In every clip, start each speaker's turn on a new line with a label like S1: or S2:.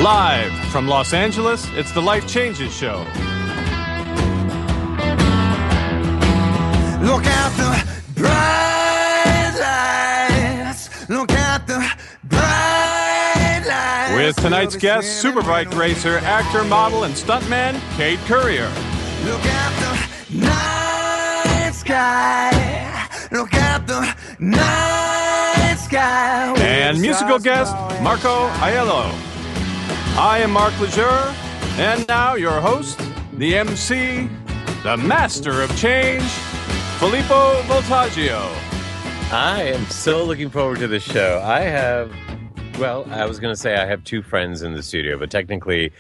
S1: Live from Los Angeles, it's the Life Changes Show.
S2: Look at the bright lights. Look at the bright lights.
S1: With tonight's guest, super bike racer, actor, model, and stuntman, Kayd Currier.
S2: Look at the night sky. Look at the night sky.
S1: And musical guest, Marco Aiello. I am Mark Lejeune, and now your host, the MC, the master of change, Filippo Voltaggio.
S3: I am so looking forward to this show. I was going to say I have two friends in the studio, but technically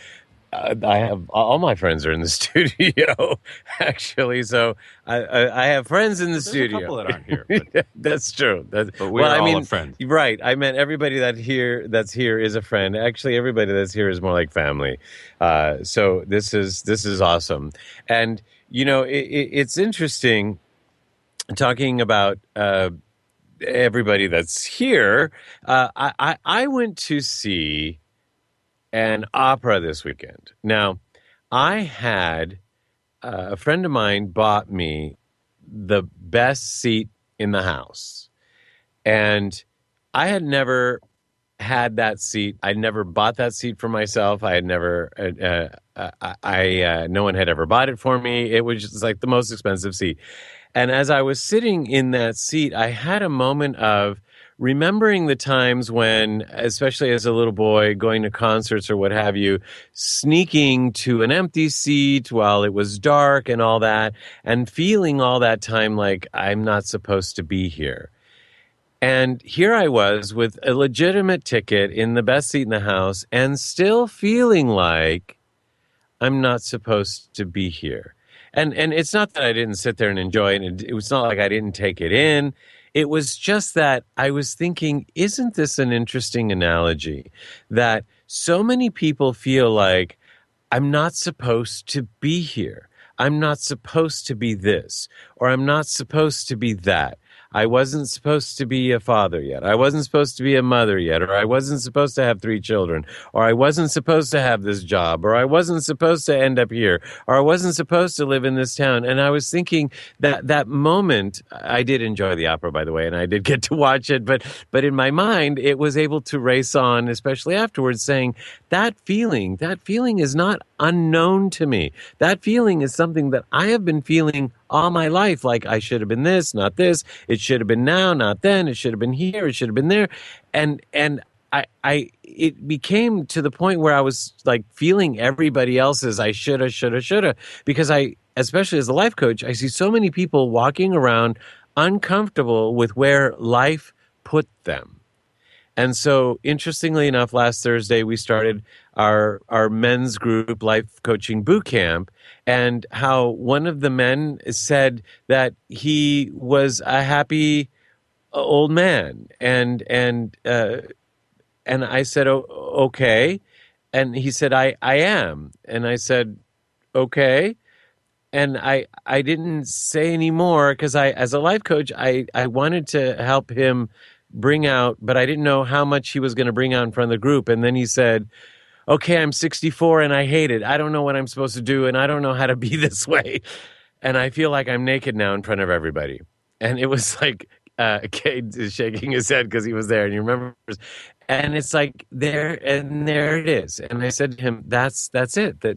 S3: I have all my friends are in the studio, actually. So I have friends in the studio.
S1: There's a couple that aren't here. But
S3: that's true.
S1: but we're all a friend.
S3: Right. I meant everybody that's here is a friend. Actually, everybody that's here is more like family. So this is awesome. And, you know, it's interesting talking about everybody that's here. I went to see an opera this weekend. Now, I had a friend of mine bought me the best seat in the house. And I had never had that seat. I never bought that seat for myself. I had never, no one had ever bought it for me. It was just like the most expensive seat. And as I was sitting in that seat, I had a moment of remembering the times when, especially as a little boy, going to concerts or what have you, sneaking to an empty seat while it was dark and all that, and feeling all that time like I'm not supposed to be here. And here I was with a legitimate ticket in the best seat in the house and still feeling like I'm not supposed to be here. And it's not that I didn't sit there and enjoy it. And it was not like I didn't take it in. It was just that I was thinking, isn't this an interesting analogy? That so many people feel like I'm not supposed to be here. I'm not supposed to be this, or I'm not supposed to be that. I wasn't supposed to be a father yet. I wasn't supposed to be a mother yet, or I wasn't supposed to have 3 children, or I wasn't supposed to have this job, or I wasn't supposed to end up here, or I wasn't supposed to live in this town. And I was thinking that moment, I did enjoy the opera, by the way, and I did get to watch it, but in my mind, it was able to race on, especially afterwards, saying that feeling is not unknown to me. That feeling is something that I have been feeling all my life, like I should have been this, not this. It should have been now, not then. It should have been here. It should have been there. And it became to the point where I was like feeling everybody else's I shoulda, because especially as a life coach, I see so many people walking around uncomfortable with where life put them. And so, interestingly enough, last Thursday, we started our men's group life coaching boot camp, and how one of the men said that he was a happy old man. And I said, oh, okay. And he said, I am. And I said, okay. And I didn't say any more because as a life coach, I wanted to help him bring out, but I didn't know how much he was going to bring out in front of the group. And then he said, okay, I'm 64 and I hate it. I don't know what I'm supposed to do and I don't know how to be this way. And I feel like I'm naked now in front of everybody. And it was like, Kayd is shaking his head because he was there and he remembers. And it's like, there it is. And I said to him, that's it, that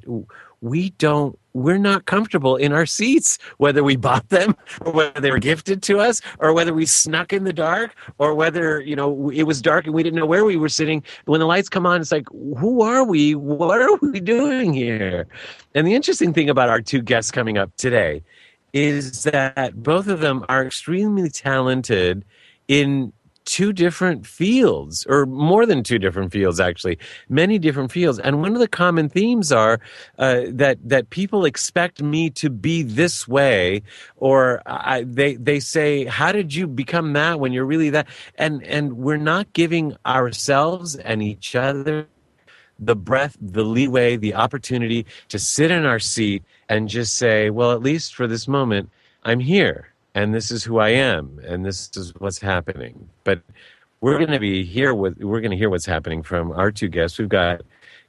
S3: we're not comfortable in our seats, whether we bought them or whether they were gifted to us or whether we snuck in the dark or whether, it was dark and we didn't know where we were sitting. When the lights come on, it's like, who are we? What are we doing here? And the interesting thing about our two guests coming up today is that both of them are extremely talented in 2 different fields, or more than 2 different fields, actually, many different fields. And one of the common themes are that people expect me to be this way, or they say, how did you become that when you're really that? And we're not giving ourselves and each other the breath, the leeway, the opportunity to sit in our seat and just say, well, at least for this moment, I'm here. and this is who I am, and this is what's happening. But we're going to hear what's happening from our two guests. We've got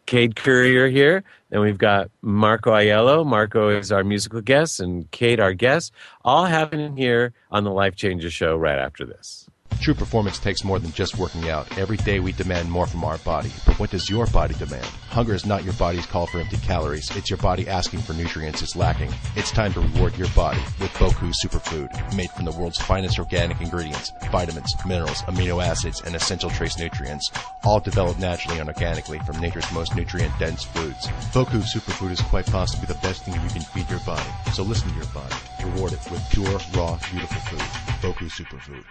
S3: Kayd Currier here, and we've got Marco Aiello. Marco is our musical guest, and Kayd our guest, all happening here on the Life Changes show right after this.
S4: True performance takes more than just working out. Every day we demand more from our body. But what does your body demand? Hunger is not your body's call for empty calories. It's your body asking for nutrients it's lacking. It's time to reward your body with Boku Superfood, made from the world's finest organic ingredients, vitamins, minerals, amino acids, and essential trace nutrients, all developed naturally and organically from nature's most nutrient-dense foods. Boku Superfood is quite possibly the best thing you can feed your body. So listen to your body. Reward it with pure, raw, beautiful food. Boku Superfood.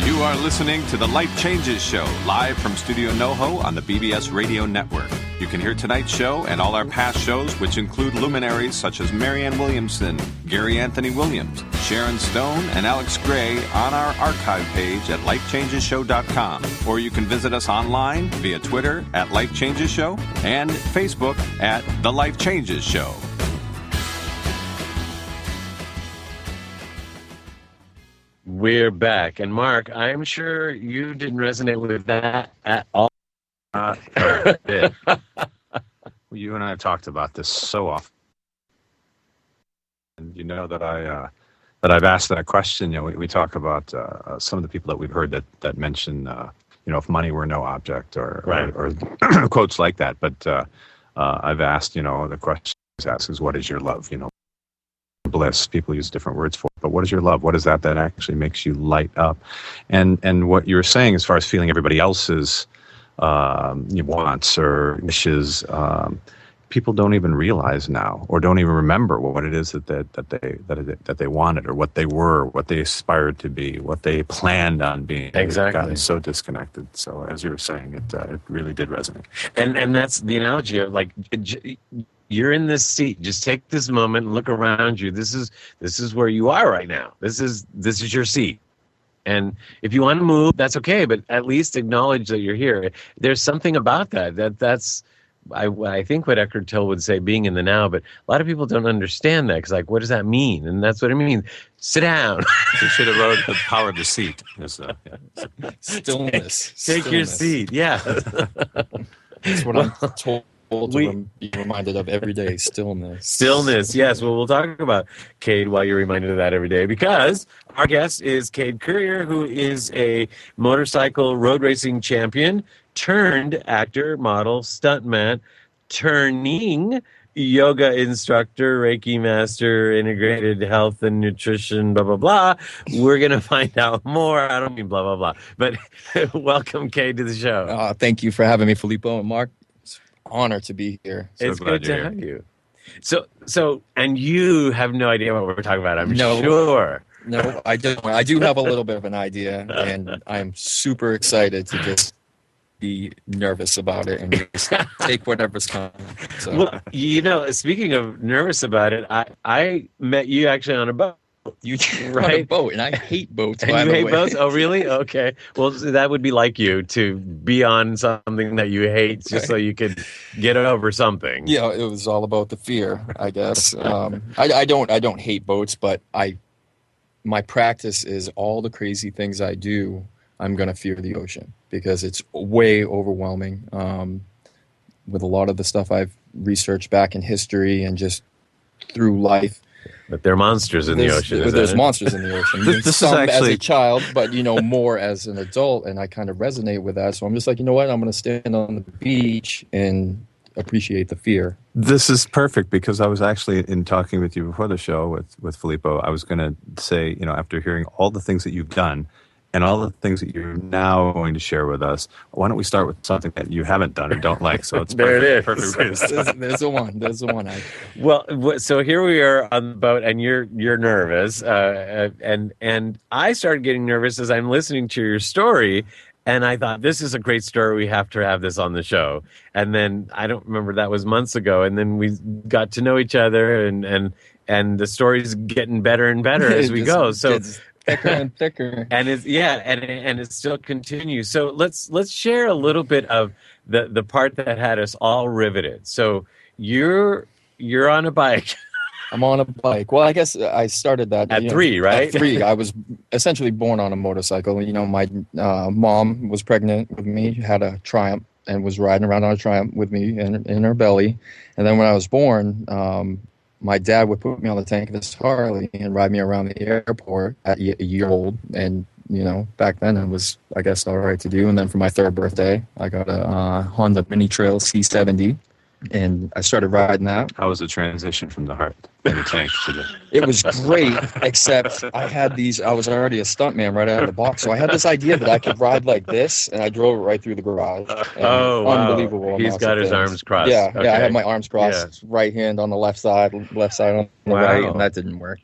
S1: You are listening to The Life Changes Show, live from Studio NoHo on the BBS Radio Network. You can hear tonight's show and all our past shows, which include luminaries such as Marianne Williamson, Gary Anthony Williams, Sharon Stone, and Alex Gray on our archive page at lifechangeshow.com. Or you can visit us online via Twitter at Life Changes Show and Facebook at The Life Changes Show.
S3: We're back. And Mark, I'm sure you didn't resonate with that at all.
S1: Did. You and I have talked about this so often. And you know that I've asked that question. You know, we talk about some of the people that we've heard that mention, if money were no object or quotes like that. But I've asked, the question is, what is your love? Bliss. People use different words for it, but what is your love? What is that actually makes you light up? And what you're saying as far as feeling everybody else's wants or wishes, people don't even realize now, or don't even remember what it is that they wanted, or what they were, what they aspired to be, what they planned on being.
S3: Exactly.
S1: They've gotten so disconnected. So as you were saying, it really did resonate.
S3: And that's the analogy of like, you're in this seat. Just take this moment and look around you. This is where you are right now. This is your seat. And if you want to move, that's okay. But at least acknowledge that you're here. There's something about that's I think what Eckhart Tolle would say, being in the now. But a lot of people don't understand that, because like, what does that mean? And that's what it means. Sit down.
S1: You should have wrote The Power of the Seat.
S5: Stillness.
S3: Take your seat. Yeah.
S5: That's what I'm told to be reminded of every day. Stillness,
S3: yes. Well, we'll talk about Kayd while you're reminded of that every day, because our guest is Kayd Currier, who is a motorcycle road racing champion turned actor, model, stuntman, turning yoga instructor, Reiki master, integrated health and nutrition, blah, blah, blah. We're going to find out more. I don't mean blah, blah, blah. But welcome, Kayd, to the show.
S5: Thank you for having me, Filippo and Mark. Honor to be here.
S3: It's good to have you. So, and you have no idea what we're talking about, I'm sure.
S5: No, I don't. I do have a little bit of an idea, and I'm super excited to just be nervous about it and just take whatever's coming. So.
S3: Well, speaking of nervous about it, I met you actually on a boat.
S5: You ride a boat, and I hate boats.
S3: And you hate boats? Oh, really? Okay. Well, that would be like you to be on something that you hate, just so you could get over something.
S5: Yeah, it was all about the fear, I guess. I don't hate boats, but my practice is all the crazy things I do. I'm gonna fear the ocean because it's way overwhelming. With a lot of the stuff I've researched back in history and just through life.
S3: But there are monsters in the ocean.
S5: There's monsters in the ocean.
S1: This
S5: Some
S1: is actually
S5: as a child, but more as an adult, and I kind of resonate with that. So I'm just like, you know what? I'm going to stand on the beach and appreciate the fear.
S1: This is perfect, because I was actually, in talking with you before the show with Filippo, I was going to say, after hearing all the things that you've done and all the things that you're now going to share with us, why don't we start with something that you haven't done or don't like? So it's
S3: there. It is.
S1: Perfect.
S5: There's the one.
S3: Well, so here we are on the boat, and you're nervous, and I started getting nervous as I'm listening to your story, and I thought, this is a great story. We have to have this on the show. And then I don't remember, that was months ago, and then we got to know each other, and the story's getting better and better as we go. So.
S5: Thicker and thicker,
S3: and it still continues. So let's share a little bit of the part that had us all riveted. So you're on a bike,
S5: I'm on a bike. Well, I guess I started that
S3: At 3, right?
S5: At 3, I was essentially born on a motorcycle. You know, my mom was pregnant with me, had a Triumph, and was riding around on a Triumph with me in her belly. And then when I was born, my dad would put me on the tank of his Harley and ride me around the airport at a year old. And you know, back then it was, I guess, all right to do. And then for my 3rd birthday, I got a Honda Mini Trail C70. And I started riding that.
S1: How was the transition from the heart in the tank to the...
S5: It was great, except I was already a stuntman right out of the box. So I had this idea that I could ride like this, and I drove it right through the garage.
S3: Oh, wow.
S5: Unbelievable.
S3: He's got his arms crossed.
S5: Yeah,
S3: okay.
S5: yeah, I had my arms crossed, right hand on the left side on the right, and that didn't work.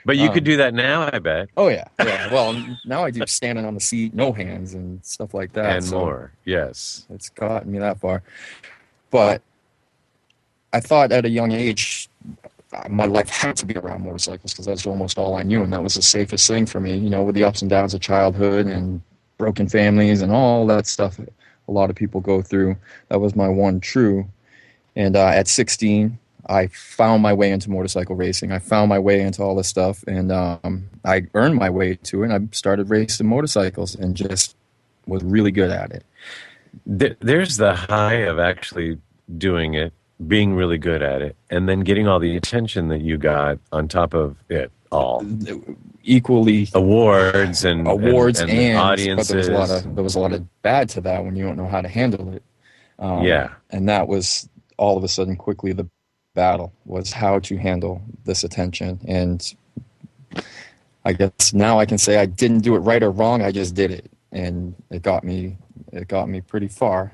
S3: But you could do that now, I bet.
S5: Oh, yeah. Well, now I do standing on the seat, no hands, and stuff like that.
S3: And more, yes.
S5: It's gotten me that far. But I thought at a young age, my life had to be around motorcycles because that's almost all I knew, and that was the safest thing for me, you know, with the ups and downs of childhood and broken families and all that stuff a lot of people go through. That was my one true. And at 16, I found my way into motorcycle racing. I found my way into all this stuff, and I earned my way to it, and I started racing motorcycles and just was really good at it.
S3: There's the high of actually doing it, being really good at it, and then getting all the attention that you got on top of it all.
S5: Equally
S3: awards and audiences.
S5: But there was a lot of bad to that when you don't know how to handle it. And that was all of a sudden quickly the battle was how to handle this attention. And I guess now I can say I didn't do it right or wrong. I just did it, and it got me pretty far.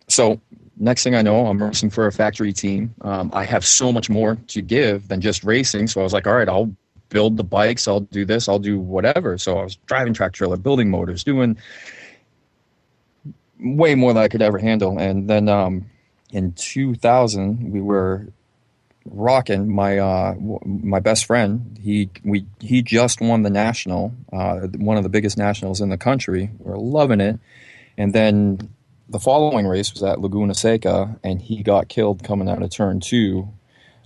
S5: So next thing I know, I'm racing for a factory team. I have so much more to give than just racing. So I was like, all right, I'll build the bikes. I'll do this. I'll do whatever. So I was driving track trailer, building motors, doing way more than I could ever handle. And then in 2000, we were rocking. My best friend, he just won the national, one of the biggest nationals in the country. We're loving it. And then the following race was at Laguna Seca, and he got killed coming out of turn 2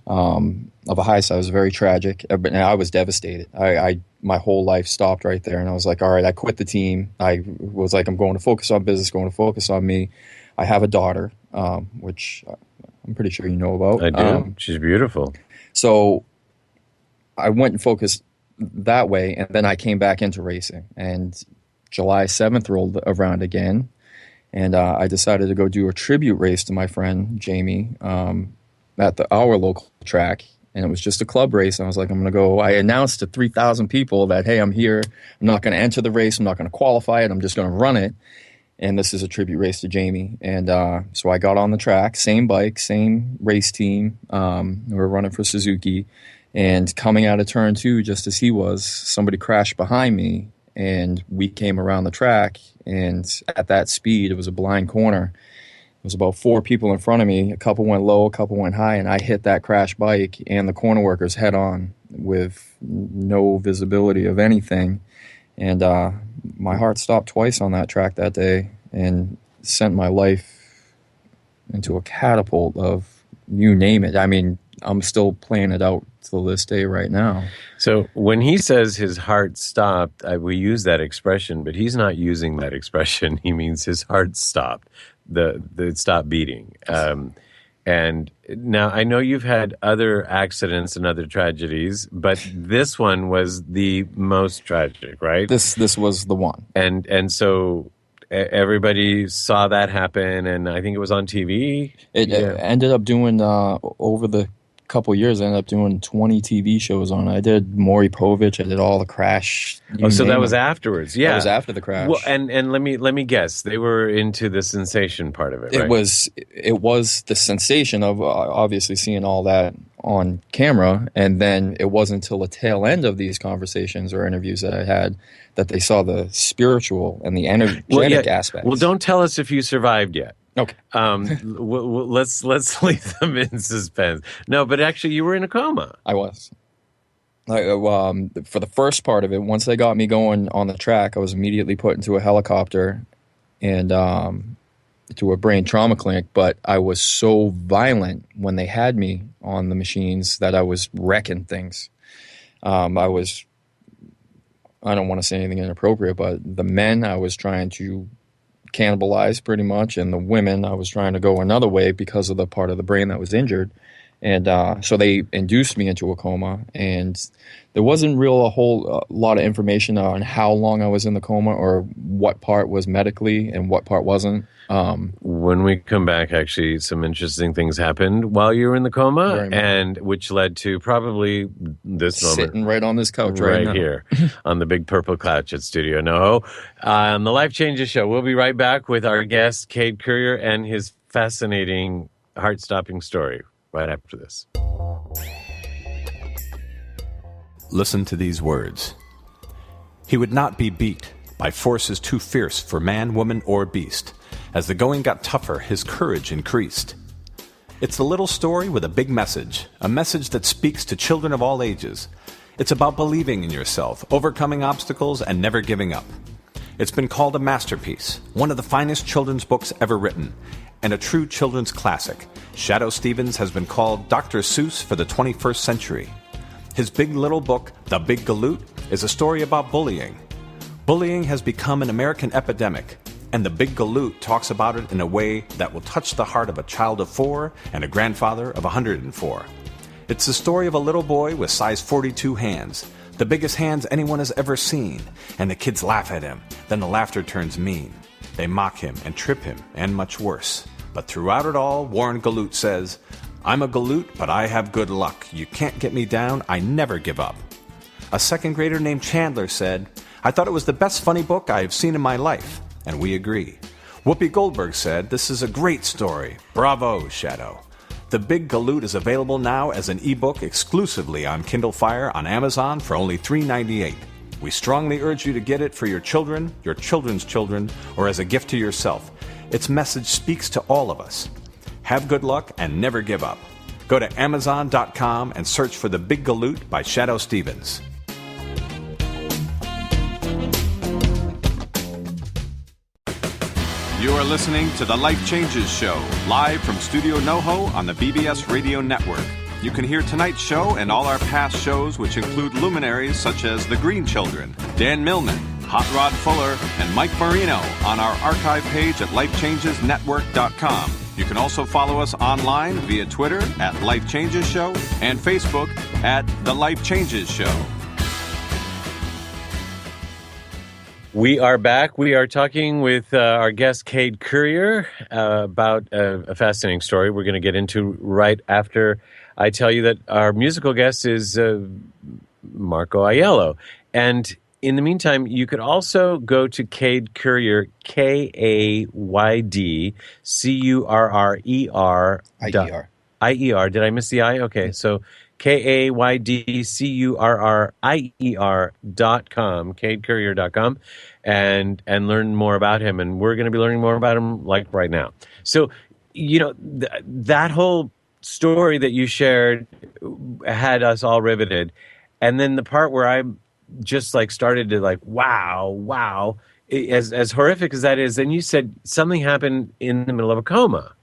S5: of a high side. It was very tragic, but I was devastated. My whole life stopped right there, and I was like, all right, I quit the team. I was like, I'm going to focus on business, going to focus on me. I have a daughter, which I'm pretty sure you know about.
S3: I do. She's beautiful.
S5: So I went and focused that way, and then I came back into racing. And July 7th rolled around again, and I decided to go do a tribute race to my friend Jamie at our local track. And it was just a club race. And I was like, I'm going to go. I announced to 3,000 people that, hey, I'm here. I'm not going to enter the race. I'm not going to qualify it. I'm just going to run it. And this is a tribute race to Jamie. And so I got on the track, same bike, same race team. We were running for Suzuki. And coming out of turn 2, just as he was, somebody crashed behind me. And we came around the track. And at that speed, it was a blind corner. It was about 4 people in front of me. A couple went low, a couple went high, and I hit that crash bike and the corner workers head on with no visibility of anything. And my heart stopped twice on that track that day and sent my life into a catapult of you name it. I mean, I'm still playing it out till this day right now.
S3: So when he says his heart stopped, we use that expression, but he's not using that expression. He means his heart stopped. It stopped beating. And now I know you've had other accidents and other tragedies, but this one was the most tragic, right?
S5: This was the one.
S3: And so everybody saw that happen, and I think it was on TV.
S5: It ended up doing over the couple years, I ended up doing 20 TV shows on it. I did Maury Povich. I did all the crash.
S3: So that was afterwards. Yeah,
S5: that was after the crash.
S3: Well, and let me guess. They were into the sensation part of it.
S5: It
S3: right?
S5: It was the sensation of obviously seeing all that on camera, and then it wasn't until the tail end of these conversations or interviews that I had that they saw the spiritual and the energetic aspects.
S3: Well, don't tell us if you survived yet.
S5: Okay.
S3: Let's leave them in suspense. No, but actually, you were in a coma.
S5: I was. For the first part of it, once they got me going on the track, I was immediately put into a helicopter, and to a brain trauma clinic, but I was so violent when they had me on the machines that I was wrecking things. I don't want to say anything inappropriate, but the men I was trying to cannibalize pretty much, and the women I was trying to go another way because of the part of the brain that was injured. And so they induced me into a coma, and there wasn't a whole lot of information on how long I was in the coma or what part was medically and what part wasn't.
S3: When we come back, actually, some interesting things happened while you were in the coma, and which led to probably this moment.
S5: Sitting right on this couch right now.
S3: Here on the big purple couch at Studio NoHo on the Life Changes Show. We'll be right back with our guest, Kayd Currier, and his fascinating, heart-stopping story right after this.
S6: Listen to these words. He would not be beat by forces too fierce for man, woman, or beast. As the going got tougher, his courage increased. It's a little story with a big message, a message that speaks to children of all ages. It's about believing in yourself, overcoming obstacles, and never giving up. It's been called a masterpiece, one of the finest children's books ever written, and a true children's classic. Shadoe Stevens has been called Dr. Seuss for the 21st century. His big little book, The Big Galoot, is a story about bullying. Bullying has become an American epidemic, and The Big Galoot talks about it in a way that will touch the heart of a child of 4 and a grandfather of 104. It's the story of a little boy with size 42 hands, the biggest hands anyone has ever seen, and the kids laugh at him. Then the laughter turns mean. They mock him and trip him, and much worse. But throughout it all, Warren Galoot says, "I'm a Galoot, but I have good luck. You can't get me down. I never give up." A second grader named Chandler said, "I thought it was the best funny book I have seen in my life." And we agree. Whoopi Goldberg said, "This is a great story. Bravo, Shadoe." The Big Galoot is available now as an ebook exclusively on Kindle Fire on Amazon for only $3.98. We strongly urge you to get it for your children, your children's children, or as a gift to yourself. Its message speaks to all of us. Have good luck and never give up. Go to Amazon.com and search for The Big Galoot by Shadoe Stevens.
S1: You are listening to The Life Changes Show, live from Studio NoHo on the BBS Radio Network. You can hear tonight's show and all our past shows, which include luminaries such as The Green Children, Dan Millman, Hot Rod Fuller, and Mike Marino on our archive page at lifechangesnetwork.com. You can also follow us online via Twitter at Life Changes Show and Facebook at The Life Changes Show.
S3: We are back. We are talking with our guest, Kayd Currier, about a fascinating story we're going to get into right after I tell you that our musical guest is Marco Aiello. And in the meantime, you could also go to Kayd Currier, KAYDCURRER. IER. Did I miss the I? Okay, so KAYDCURRIER.com, KaydCurrier.com, and learn more about him. And we're going to be learning more about him like right now. So, you know, that whole story that you shared had us all riveted. And then the part where I just like started to like, wow, as horrific as that is, then you said something happened in the middle of a coma.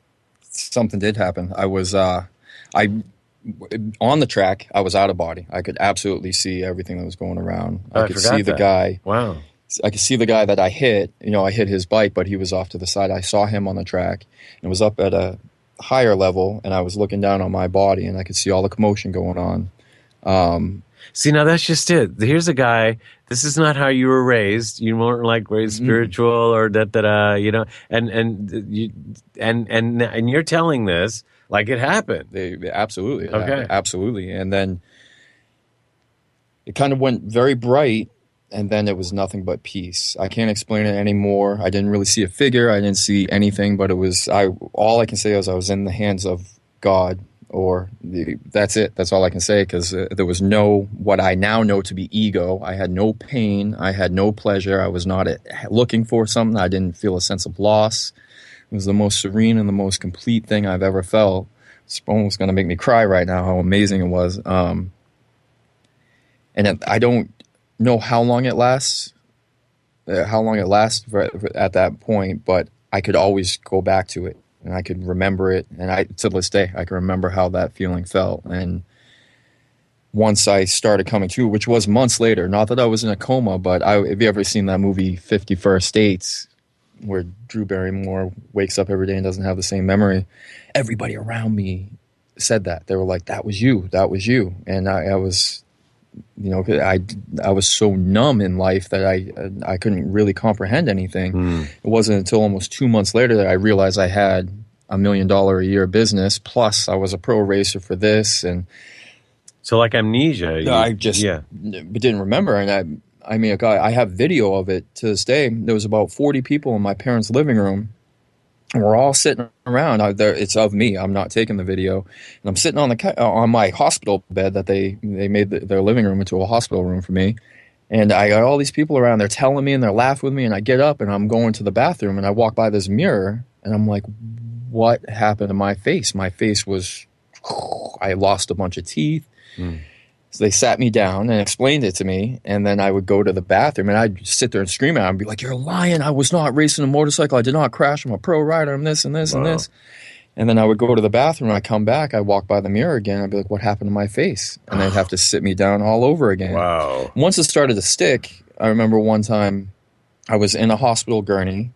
S5: Something did happen. I was, on the track, I was out of body. I could absolutely see everything that was going around. I could see the guy.
S3: Wow.
S5: I could see the guy that I hit. You know, I hit his bike, but he was off to the side. I saw him on the track and was up at a higher level, and I was looking down on my body, and I could see all the commotion going on.
S3: See, now that's just it. Here's a guy. This is not how you were raised. You weren't like raised spiritual or you know. And you're telling this like it happened.
S5: Absolutely.
S3: Okay.
S5: Happened. Absolutely. And then it kind of went very bright, and then it was nothing but peace. I can't explain it anymore. I didn't really see a figure. I didn't see anything, but it was. All I can say is I was in the hands of God. That's it. That's all I can say, because there was no, what I now know to be ego. I had no pain. I had no pleasure. I was not looking for something. I didn't feel a sense of loss. It was the most serene and the most complete thing I've ever felt. It's almost going to make me cry right now how amazing it was. And I don't know how long it lasts at that point, but I could always go back to it, and I could remember it. And to this day, I can remember how that feeling felt. And once I started coming to, which was months later, not that I was in a coma, but have you ever seen that movie 50 First Dates, where Drew Barrymore wakes up every day and doesn't have the same memory? Everybody around me said that. They were like, that was you. And I was, I was so numb in life that I couldn't really comprehend anything. It wasn't until almost 2 months later that I realized I had $1 million a year business, plus I was a pro racer for this. And
S3: so like amnesia.
S5: I just didn't remember. And I have video of it to this day. There was about 40 people in my parents' living room, and we're all sitting around. It's of me. I'm not taking the video. And I'm sitting on my hospital bed that they made their living room into a hospital room for me. And I got all these people around. They're telling me and they're laughing with me. And I get up and I'm going to the bathroom, and I walk by this mirror and I'm like, what happened to my face? My face was, I lost a bunch of teeth. So they sat me down and explained it to me, and then I would go to the bathroom and I'd sit there and scream at him and be like, you're lying. I was not racing a motorcycle. I did not crash. I'm a pro rider. I'm this and this and this. And then I would go to the bathroom and I'd come back. I'd walk by the mirror again. I'd be like, what happened to my face? And they'd have to sit me down all over again.
S3: Wow.
S5: Once it started to stick, I remember one time I was in a hospital gurney,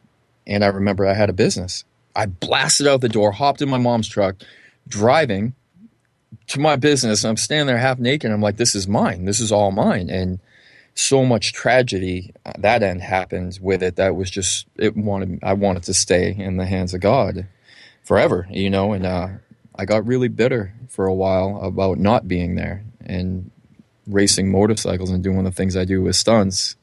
S5: and I remember I had a business. I blasted out the door, hopped in my mom's truck, driving to my business. I'm standing there half naked, and I'm like, this is mine. This is all mine. And so much tragedy that end happened with it. That was just, I wanted to stay in the hands of God forever, and I got really bitter for a while about not being there and racing motorcycles and doing the things I do with stunts.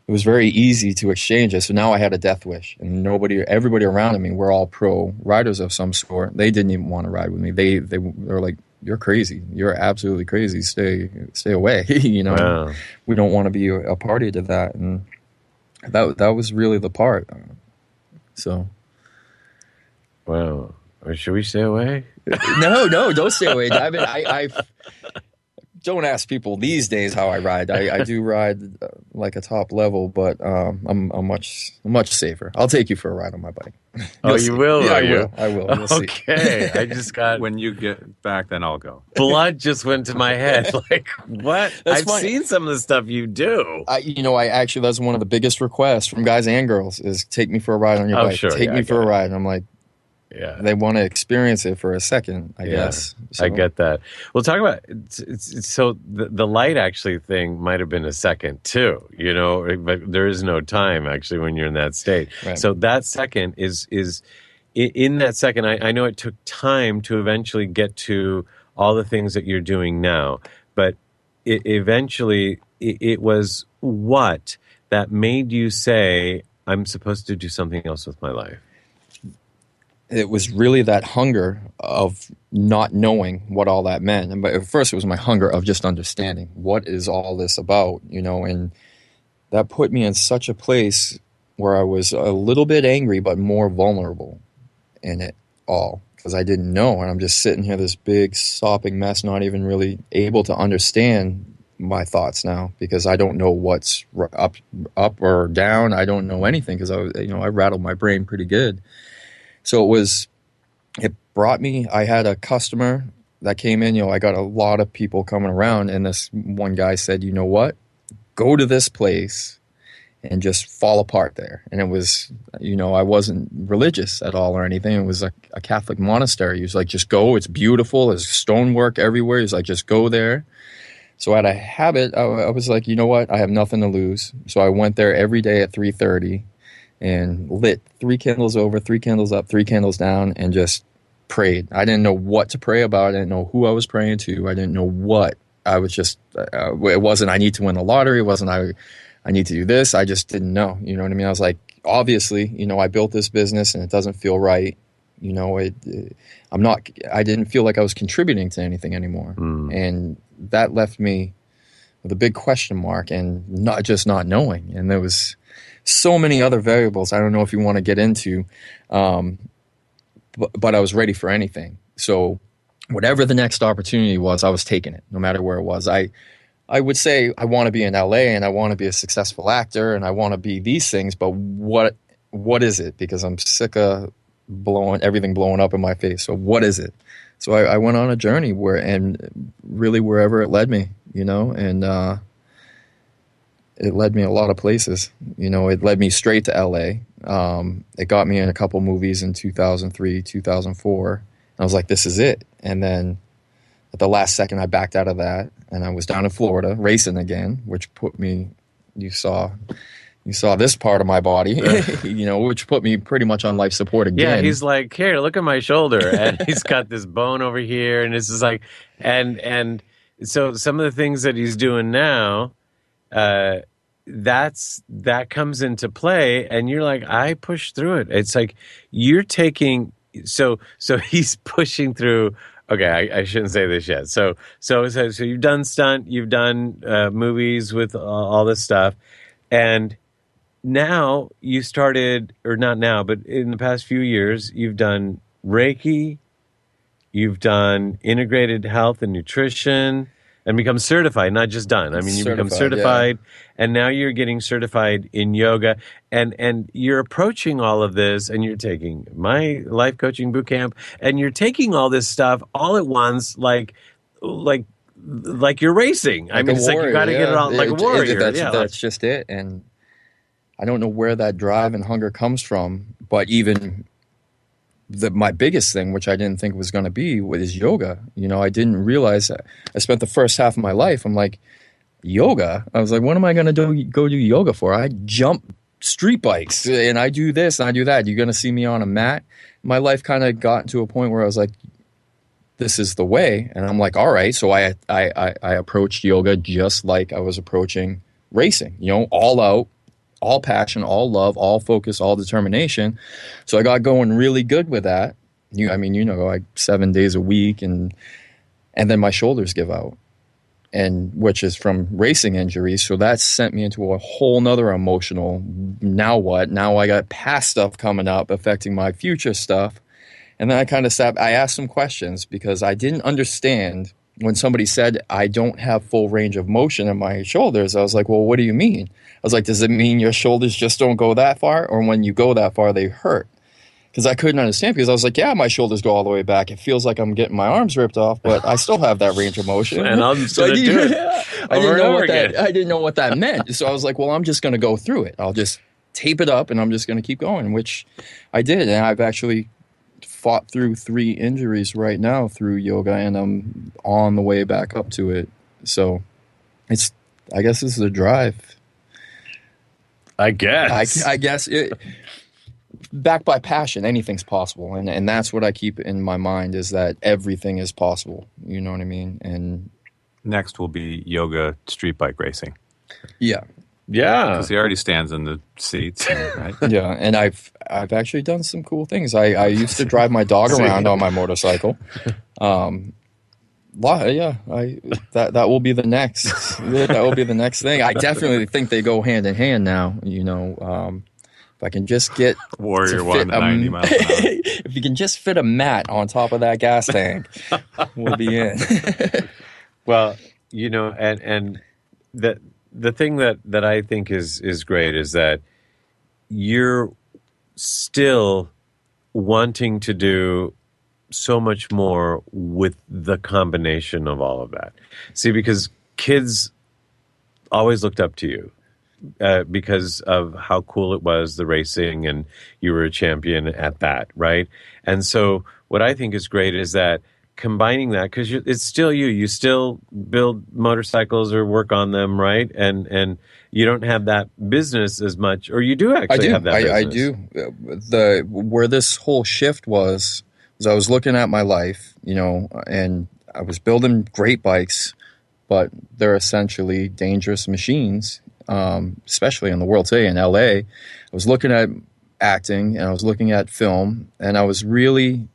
S5: It was very easy to exchange it. So now I had a death wish, and everybody around me were all pro riders of some sort. They didn't even want to ride with me. They were like, you're crazy. You're absolutely crazy. Stay away.
S3: Wow.
S5: We don't want to be a party to that. And that was really the part. So.
S3: Wow. Or should we stay away?
S5: No, don't stay away. I mean, I don't ask people these days how I ride. I do ride like a top level, but I'm much safer. I'll take you for a ride on my bike.
S3: You will?
S5: Yeah, I will. You'll see.
S3: Okay. I just got...
S1: When you get back, then I'll go.
S3: Blood just went to my head. Like, what?
S5: That's
S3: I've
S5: funny.
S3: seen some of the stuff you do.
S5: I actually, that's one of the biggest requests from guys and girls is take me for a ride on your bike.
S3: Sure.
S5: Take me for a ride. And I'm like,
S3: yeah.
S5: They want to experience it for a second, I guess. So.
S3: I get that. We'll talk about so the light actually thing might have been a second too, but there is no time actually when you're in that state.
S5: Right.
S3: So that second is in that second. I know it took time to eventually get to all the things that you're doing now, but eventually it was what that made you say, I'm supposed to do something else with my life.
S5: It was really that hunger of not knowing what all that meant. But at first it was my hunger of just understanding what is all this about, and that put me in such a place where I was a little bit angry, but more vulnerable in it all because I didn't know. And I'm just sitting here, this big sopping mess, not even really able to understand my thoughts now because I don't know what's up or down. I don't know anything because I rattled my brain pretty good. So it brought me, I had a customer that came in, I got a lot of people coming around, and this one guy said, you know what, go to this place and just fall apart there. And it was, I wasn't religious at all or anything. It was a Catholic monastery. He was like, just go, it's beautiful, there's stonework everywhere. He's like, just go there. So out of habit, I was like, you know what, I have nothing to lose. So I went there every day at 3:30. And lit 3 candles over, 3 candles up, 3 candles down, and just prayed. I didn't know what to pray about. I didn't know who I was praying to. I didn't know what. I was just, it wasn't I need to win the lottery. It wasn't I need to do this. I just didn't know. You know what I mean? I was like, obviously, I built this business and it doesn't feel right. I didn't feel like I was contributing to anything anymore. And that left me with a big question mark and not knowing. And there was so many other variables I don't know if you want to get into, but I was ready for anything. So whatever the next opportunity was, I was taking it, no matter where it was. I would say I want to be in LA and I want to be a successful actor and I want to be these things, but what what is it? Because I'm sick of everything blowing up in my face. So what is it? So I went on a journey and really wherever it led me, and it led me a lot of places. It led me straight to LA. It got me in a couple movies in 2003, 2004. And I was like, this is it. And then at the last second, I backed out of that, and I was down in Florida racing again, which put me, you saw this part of my body, which put me pretty much on life support again.
S3: Yeah, he's like, here, look at my shoulder, and he's got this bone over here, and it's just like, and so some of the things that he's doing now, that comes into play, and you're like, I pushed through it. It's like you're taking, so he's pushing through. Okay, I shouldn't say this yet. So you've done stunt, you've done movies with all this stuff, and now you started, or not now, but in the past few years, you've done Reiki, you've done integrated health and nutrition, and become certified, not just done. I mean, you become certified, and now you're getting certified in yoga, and you're approaching all of this, and you're taking my life coaching boot camp, and you're taking all this stuff all at once, like you're racing. I mean, it's like you got to get it all like a warrior.
S5: That's just it. And I don't know where that drive and hunger comes from, but even my biggest thing, which I didn't think was going to be, is yoga. I didn't realize that. I spent the first half of my life, I'm like, yoga? I was like, what am I going to go do yoga for? I jump street bikes, and I do this, and I do that. You're going to see me on a mat? My life kind of got to a point where I was like, this is the way. And I'm like, all right. So I approached yoga just like I was approaching racing, all out, all passion, all love, all focus, all determination. So I got going really good with that. Like 7 days a week, and then my shoulders give out, and which is from racing injuries. So that sent me into a whole nother emotional, now what? Now I got past stuff coming up affecting my future stuff. And then I kind of I asked some questions because I didn't understand when somebody said, I don't have full range of motion in my shoulders. I was like, well, what do you mean? I was like, does it mean your shoulders just don't go that far? Or when you go that far, they hurt? Because I couldn't understand, because I was like, yeah, my shoulders go all the way back. It feels like I'm getting my arms ripped off, but I still have that range of motion.
S3: And I'm just going to do it
S5: I didn't know what that meant. So I was like, well, I'm just going to go through it. I'll just tape it up, and I'm just going to keep going, which I did. And I've actually fought through 3 injuries right now through yoga, and I'm on the way back up to it. So I guess this is a drive.
S3: I guess.
S5: I guess backed by passion, anything's possible, and that's what I keep in my mind, is that everything is possible. You know what I mean? And
S6: next will be yoga street bike racing.
S5: Yeah.
S6: Because he already stands in the seats, right?
S5: Yeah, and I've actually done some cool things. I used to drive my dog around on my motorcycle. That will be the next. That will be the next thing. I definitely think they go hand in hand now. If I can just get
S6: Warrior 1 at 90 miles an hour.
S5: If you can just fit a mat on top of that gas tank, we'll be in.
S3: Well, and the thing that I think is great is that you're still wanting to do so much more with the combination of all of that. See, because kids always looked up to you because of how cool it was, the racing, and you were a champion at that, right? And so what I think is great is that combining that, because it's still you still build motorcycles or work on them, right? And you don't have that business as much, or you do actually have that business.
S5: I do. Where this whole shift was I was looking at my life, and I was building great bikes, but they're essentially dangerous machines, especially in the world today in LA. I was looking at acting, and I was looking at film, and I was really,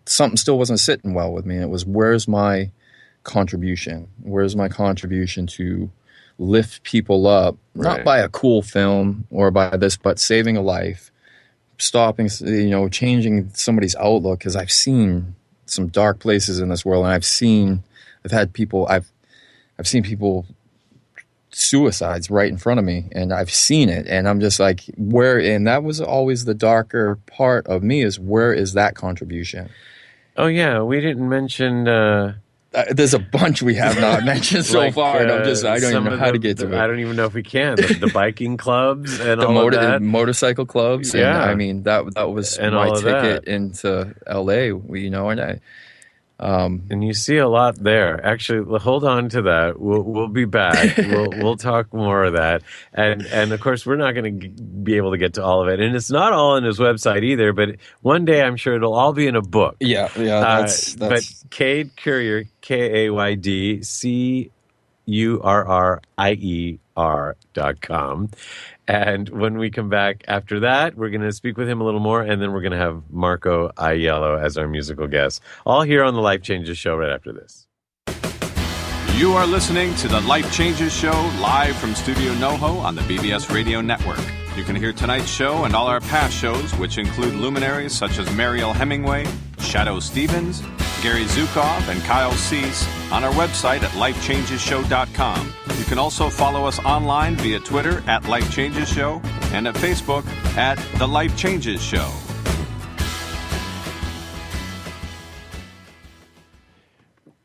S5: something still wasn't sitting well with me. And it was, where's my contribution? Where's my contribution to lift people up, not by a cool film or by this, but saving a life, stopping, changing somebody's outlook? Because I've seen some dark places in this world, and I've seen people suicides right in front of me, and I've seen it, and I'm just like, where? And that was always the darker part of me, is where is that contribution?
S3: Oh yeah, we didn't mention.
S5: There's a bunch we have not mentioned so far, and I don't even know how to get to it.
S3: I don't even know if we can. The biking clubs and
S5: The
S3: all of that.
S5: motorcycle clubs, and I mean that was
S3: And
S5: my
S3: all of
S5: ticket
S3: that.
S5: into LA.
S3: And you see a lot there. Actually, hold on to that. We'll be back. We'll talk more of that. And of course, we're not going to be able to get to all of it. And it's not all on his website either. But one day, I'm sure it'll all be in a book.
S5: Yeah. That's
S3: But Kayd Currier, KaydCurrier.com. And when we come back after that, we're going to speak with him a little more, and then we're going to have Marco Aiello as our musical guest. All here on the Life Changes Show right after this.
S1: You are listening to the Life Changes Show live from Studio NoHo on the BBS Radio Network. You can hear tonight's show and all our past shows, which include luminaries such as Mariel Hemingway, Shadow Stevens, Gary Zukov, and Kyle Cease, on our website at lifechangeshow.com. You can also follow us online via Twitter at Life Changes Show and at Facebook at The Life Changes Show.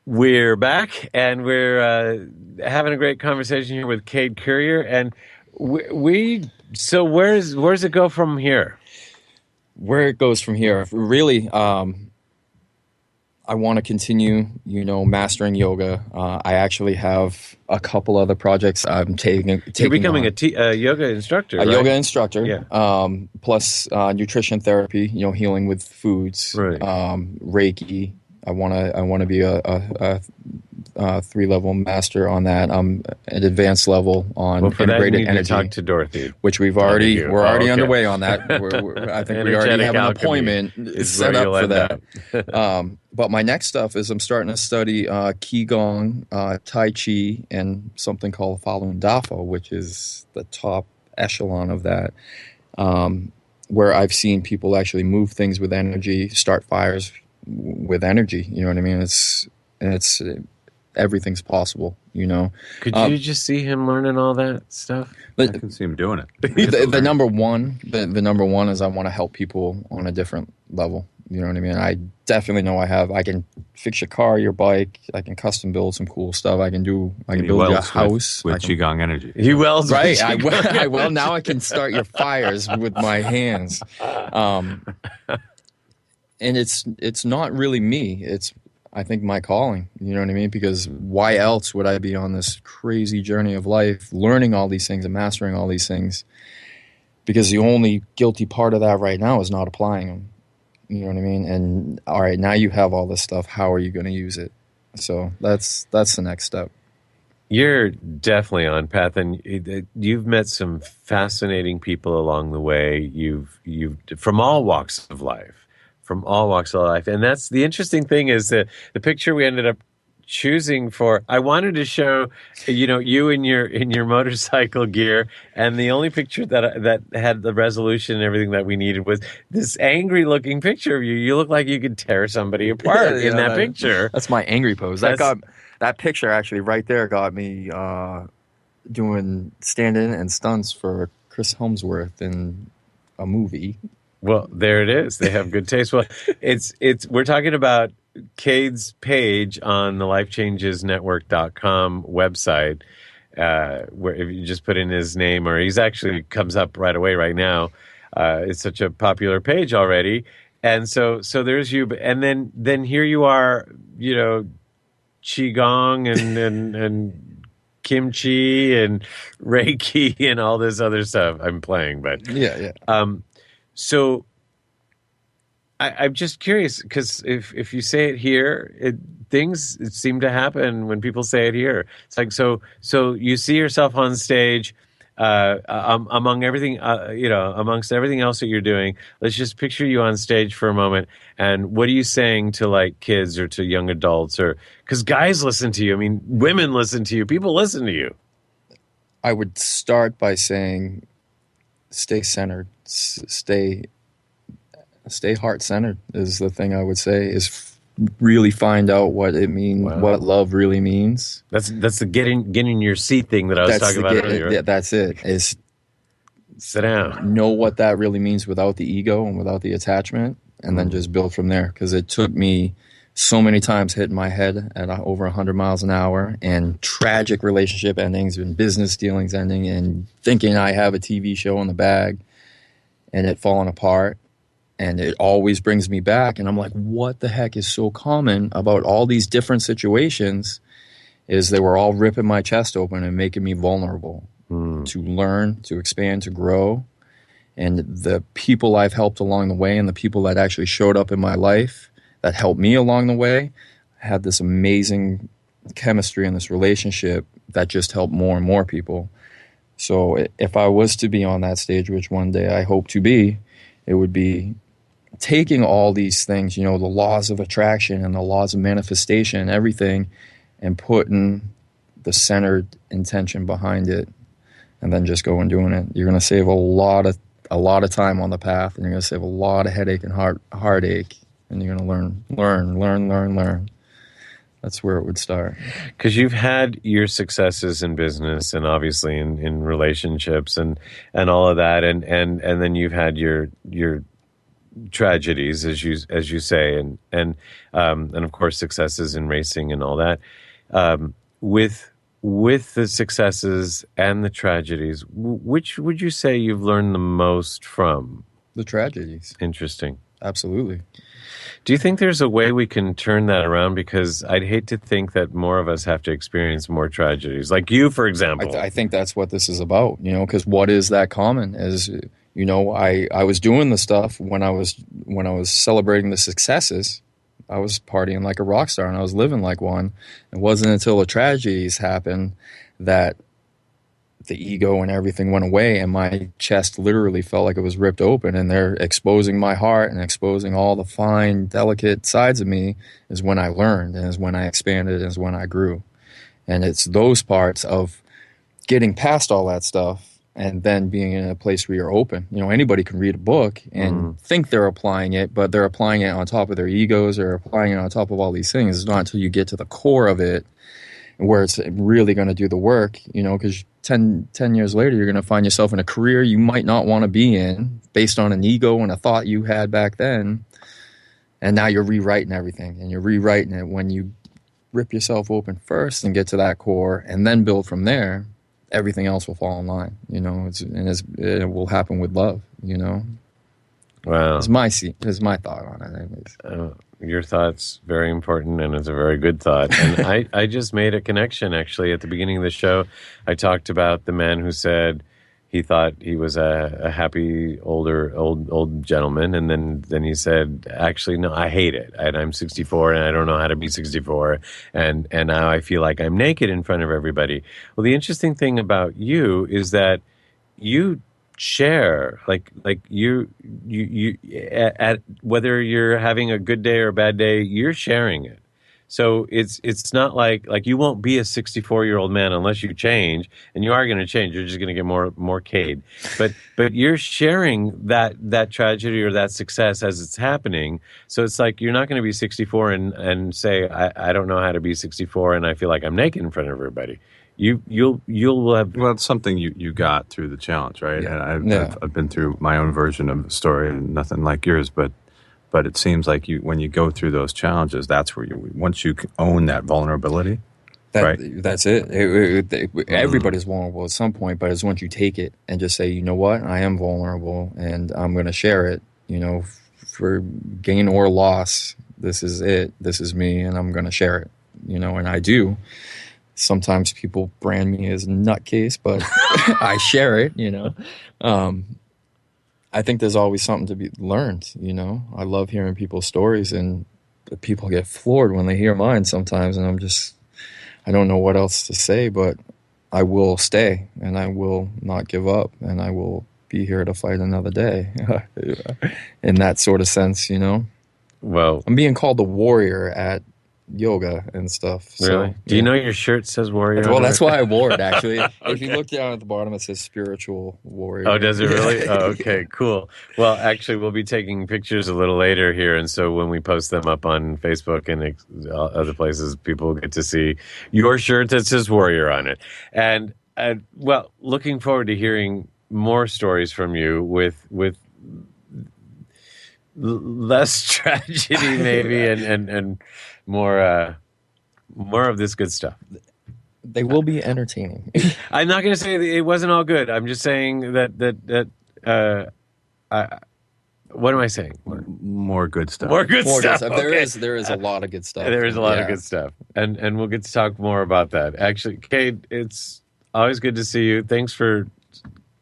S3: We're back, and we're having a great conversation here with Kayd Currier. And so where's it go from here?
S5: Where it goes from here, really, I want to continue, mastering yoga. I actually have a couple other projects I'm taking.
S3: You're becoming
S5: on.
S3: a yoga instructor,
S5: A
S3: right?
S5: yoga instructor.
S3: Yeah.
S5: Plus nutrition therapy. Healing with foods.
S3: Right.
S5: Reiki. I want to be a 3-level master on that. I'm at advanced level on integrated energy.
S3: To talk to Dorothy,
S5: which we're already underway on that. I think we already have an appointment set up for that. But my next stuff is I'm starting to study Qigong, Tai Chi, and something called Falun Dafa, which is the top echelon of that, where I've seen people actually move things with energy, start fires with energy. You know what I mean? It's everything's possible.
S3: Could you just see him learning all that stuff?
S1: I can see him doing it.
S5: The number one is I want to help people on a different level. You know what I mean? I definitely know I can fix your car, your bike. I can custom build some cool stuff. I can build your house
S1: with Qigong energy.
S3: He welds
S5: right. I will. Now I can start your fires with my hands. And it's not really me. It's, I think, my calling. You know what I mean? Because why else would I be on this crazy journey of life, learning all these things and mastering all these things? Because the only guilty part of that right now is not applying them. You know what I mean? And all right, now you have all this stuff. How are you going to use it? So that's the next step.
S3: You're definitely on path, and you've met some fascinating people along the way. You've from all walks of life. And that's the interesting thing, is that the picture we ended up choosing for, I wanted to show, you in your motorcycle gear, and the only picture that had the resolution and everything that we needed was this angry looking picture of you. You look like you could tear somebody apart in that picture.
S5: That's my angry pose. That picture actually right there got me doing stand-in and stunts for Chris Helmsworth in a movie.
S3: Well, there it is. They have good taste. Well, we're talking about Kayd's page on the lifechangesnetwork.com website, where if you just put in his name, or he's actually comes up right away right now. It's such a popular page already. And so there's you. And then here you are, Qigong and kimchi and Reiki and all this other stuff I'm playing. But
S5: yeah.
S3: So I'm just curious, because if you say it here, things seem to happen when people say it here. It's like, so you see yourself on stage, among everything, amongst everything else that you're doing. Let's just picture you on stage for a moment. And what are you saying to like kids or to young adults, or because guys listen to you? I mean, women listen to you. People listen to you.
S5: I would start by saying, stay centered, stay heart centered is the thing I would say. Is really find out what it means, what love really means.
S3: That's the getting in your seat thing that I was talking about earlier.
S5: Yeah, that's it. Is
S3: sit down.
S5: Know what that really means without the ego and without the attachment, and then just build from there. Because it took me so many times hitting my head at over 100 miles an hour, and tragic relationship endings and business dealings ending, and thinking I have a TV show in the bag, and it falling apart. And it always brings me back. And I'm like, what the heck is so common about all these different situations is they were all ripping my chest open and making me vulnerable to learn, to expand, to grow. And the people I've helped along the way and the people that actually showed up in my life that helped me along the way had this amazing chemistry and this relationship that just helped more and more people. So if I was to be on that stage, which one day I hope to be, it would be taking all these things, the laws of attraction and the laws of manifestation and everything, and putting the centered intention behind it, and then just go and doing it. You're going to save a lot of time on the path, and you're going to save a lot of headache and heartache, and you're going to learn. That's where it would start.
S3: Because you've had your successes in business and obviously in relationships and all of that, and then you've had your tragedies, as you say, and of course successes in racing and all that. With the successes and the tragedies, which would you say you've learned the most from?
S5: The tragedies.
S3: Interesting.
S5: Absolutely.
S3: Do you think there's a way we can turn that around? Because I'd hate to think that more of us have to experience more tragedies, like you, for example.
S5: I think that's what this is about, because what is that common is, I was doing the stuff when I was celebrating the successes. I was partying like a rock star and I was living like one. It wasn't until the tragedies happened that the ego and everything went away, and my chest literally felt like it was ripped open, and they're exposing my heart and exposing all the fine, delicate sides of me is when I learned, and is when I expanded, and is when I grew. And it's those parts of getting past all that stuff and then being in a place where you're open. Anybody can read a book and think they're applying it, but they're applying it on top of their egos or applying it on top of all these things. It's not until you get to the core of it where it's really going to do the work, because 10 years later, you're going to find yourself in a career you might not want to be in based on an ego and a thought you had back then. And now you're rewriting everything, and you're rewriting it when you rip yourself open first and get to that core and then build from there. Everything else will fall in line, it will happen with love,
S3: Wow.
S5: It's my thought on it, anyways.
S3: Your thought's very important, and it's a very good thought. And I just made a connection, actually, at the beginning of the show. I talked about the man who said he thought he was a happy old gentleman, and then he said, actually, no, I hate it. And I'm 64, and I don't know how to be 64, and now I feel like I'm naked in front of everybody. Well, the interesting thing about you is that you share, like you at whether you're having a good day or a bad day, you're sharing it. So it's not like you won't be a 64-year-old man unless you change, and you are going to change. You're just going to get more Kayd. But you're sharing that tragedy or that success as it's happening. So it's like you're not going to be 64 and say I don't know how to be 64 and I feel like I'm naked in front of everybody. You'll have.
S6: Well, it's something you got through the challenge, right?
S5: Yeah.
S6: And I've been through my own version of the story, and nothing like yours, but it seems like when you go through those challenges, that's where once you own that vulnerability, right?
S5: That's it. Everybody's vulnerable at some point, but it's once you take it and just say, you know what, I am vulnerable, and I'm going to share it. For gain or loss, this is it. This is me, and I'm going to share it. And I do. Sometimes people brand me as a nutcase, but I share it, I think there's always something to be learned, I love hearing people's stories, and people get floored when they hear mine sometimes, and I don't know what else to say, but I will stay, and I will not give up, and I will be here to fight another day, in that sort of sense,
S3: Well,
S5: I'm being called the warrior at yoga and stuff.
S3: Really?
S5: So,
S3: Do you know your shirt says warrior?
S5: Well,
S3: on it?
S5: that's why I wore it, actually. If you look down at the bottom, it says spiritual warrior.
S3: Oh, does it really?
S5: Yeah.
S3: Oh, okay, cool. Well, actually, we'll be taking pictures a little later here, and so when we post them up on Facebook and other places, people get to see your shirt that says warrior on it. And well, looking forward to hearing more stories from you with less tragedy, maybe, and more of this good stuff.
S5: They will be entertaining.
S3: I'm not going to say that it wasn't all good. I'm just saying that what am I saying?
S6: More good stuff.
S3: More good
S5: More
S3: stuff.
S5: good stuff.
S3: Okay.
S5: There is a lot of good stuff.
S3: There is a lot of
S5: Yeah.
S3: good stuff, and we'll get to talk more about that. Actually, Kayd, it's always good to see you. Thanks for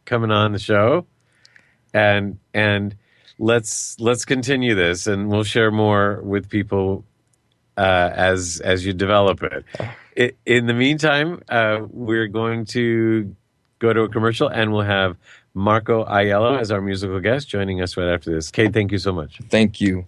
S3: coming on the show, and let's continue this, and we'll share more with people as you develop it. In the meantime, we're going to go to a commercial, and we'll have Marco Aiello as our musical guest joining us right after this. Kayd, thank you so much.
S5: Thank you.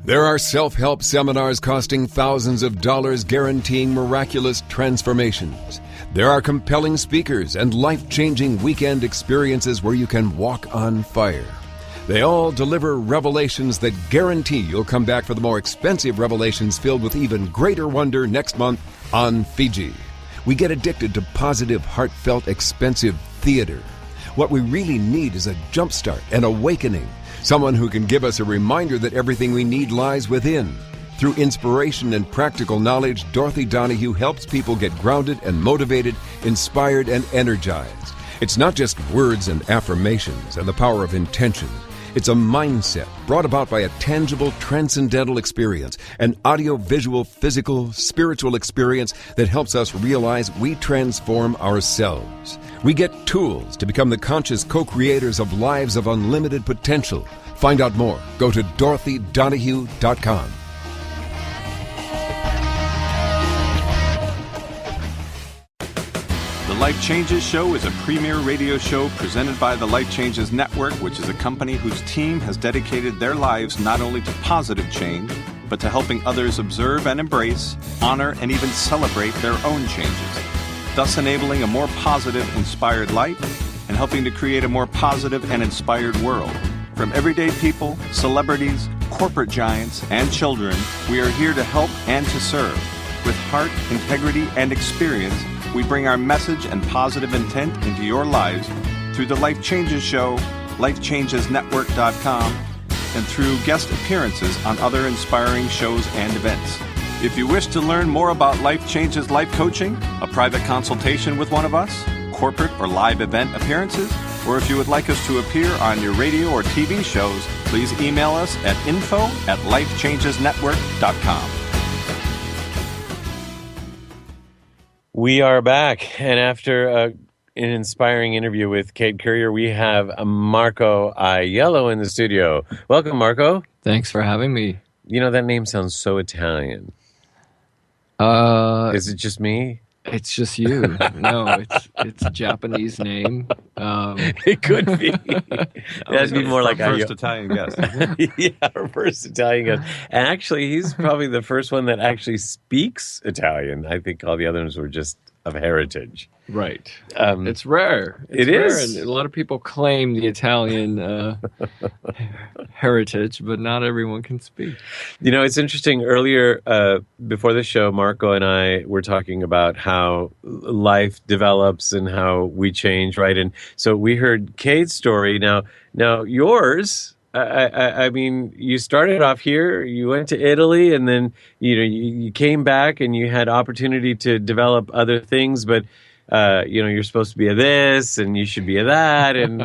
S7: There are self-help seminars costing thousands of dollars guaranteeing miraculous transformations. There are compelling speakers and life-changing weekend experiences where you can walk on fire. They all deliver revelations that guarantee you'll come back for the more expensive revelations filled with even greater wonder next month on Fiji. We get addicted to positive, heartfelt, expensive theater. What we really need is a jumpstart, an awakening. Someone who can give us a reminder that everything we need lies within. Through inspiration and practical knowledge, Dorothy Donahue helps people get grounded and motivated, inspired and energized. It's not just words and affirmations and the power of intention. It's a mindset brought about by a tangible, transcendental experience, an audio-visual, physical, spiritual experience that helps us realize we transform ourselves. We get tools to become the conscious co-creators of lives of unlimited potential. Find out more. Go to DorothyDonahue.com.
S1: The Life Changes Show is a premier radio show presented by the Life Changes Network, which is a company whose team has dedicated their lives not only to positive change, but to helping others observe and embrace, honor, and even celebrate their own changes, thus enabling a more positive, inspired life and helping to create a more positive and inspired world. From everyday people, celebrities, corporate giants, and children, we are here to help and to serve. With heart, integrity, and experience, we bring our message and positive intent into your lives through the Life Changes Show, lifechangesnetwork.com, and through guest appearances on other inspiring shows and events. If you wish to learn more about Life Changes Life Coaching, a private consultation with one of us, corporate or live event appearances, or if you would like us to appear on your radio or TV shows, please email us at info@lifechangesnetwork.com.
S3: We are back, and after an inspiring interview with Kayd Currier, we have Marco Aiello in the studio. Welcome, Marco.
S8: Thanks for having me.
S3: You know, that name sounds so Italian. Is it just me?
S8: It's just you. No, it's a Japanese name.
S3: It could be. That'd be more like
S6: our first Italian guest.
S3: Yeah, our first Italian guest. And actually, he's probably the first one that actually speaks Italian. I think all the others were just of heritage.
S8: Right. It's rare. It's
S3: It
S8: rare,
S3: is.
S8: and a lot of people claim the Italian heritage, but not everyone can speak.
S3: You know, it's interesting. Earlier, before the show, Marco and I were talking about how life develops and how we change, right? And so we heard Kayd's story. Now yours. I mean, you started off here. You went to Italy, and then you came back, and you had opportunity to develop other things, but. You're supposed to be a this, and you should be a that. And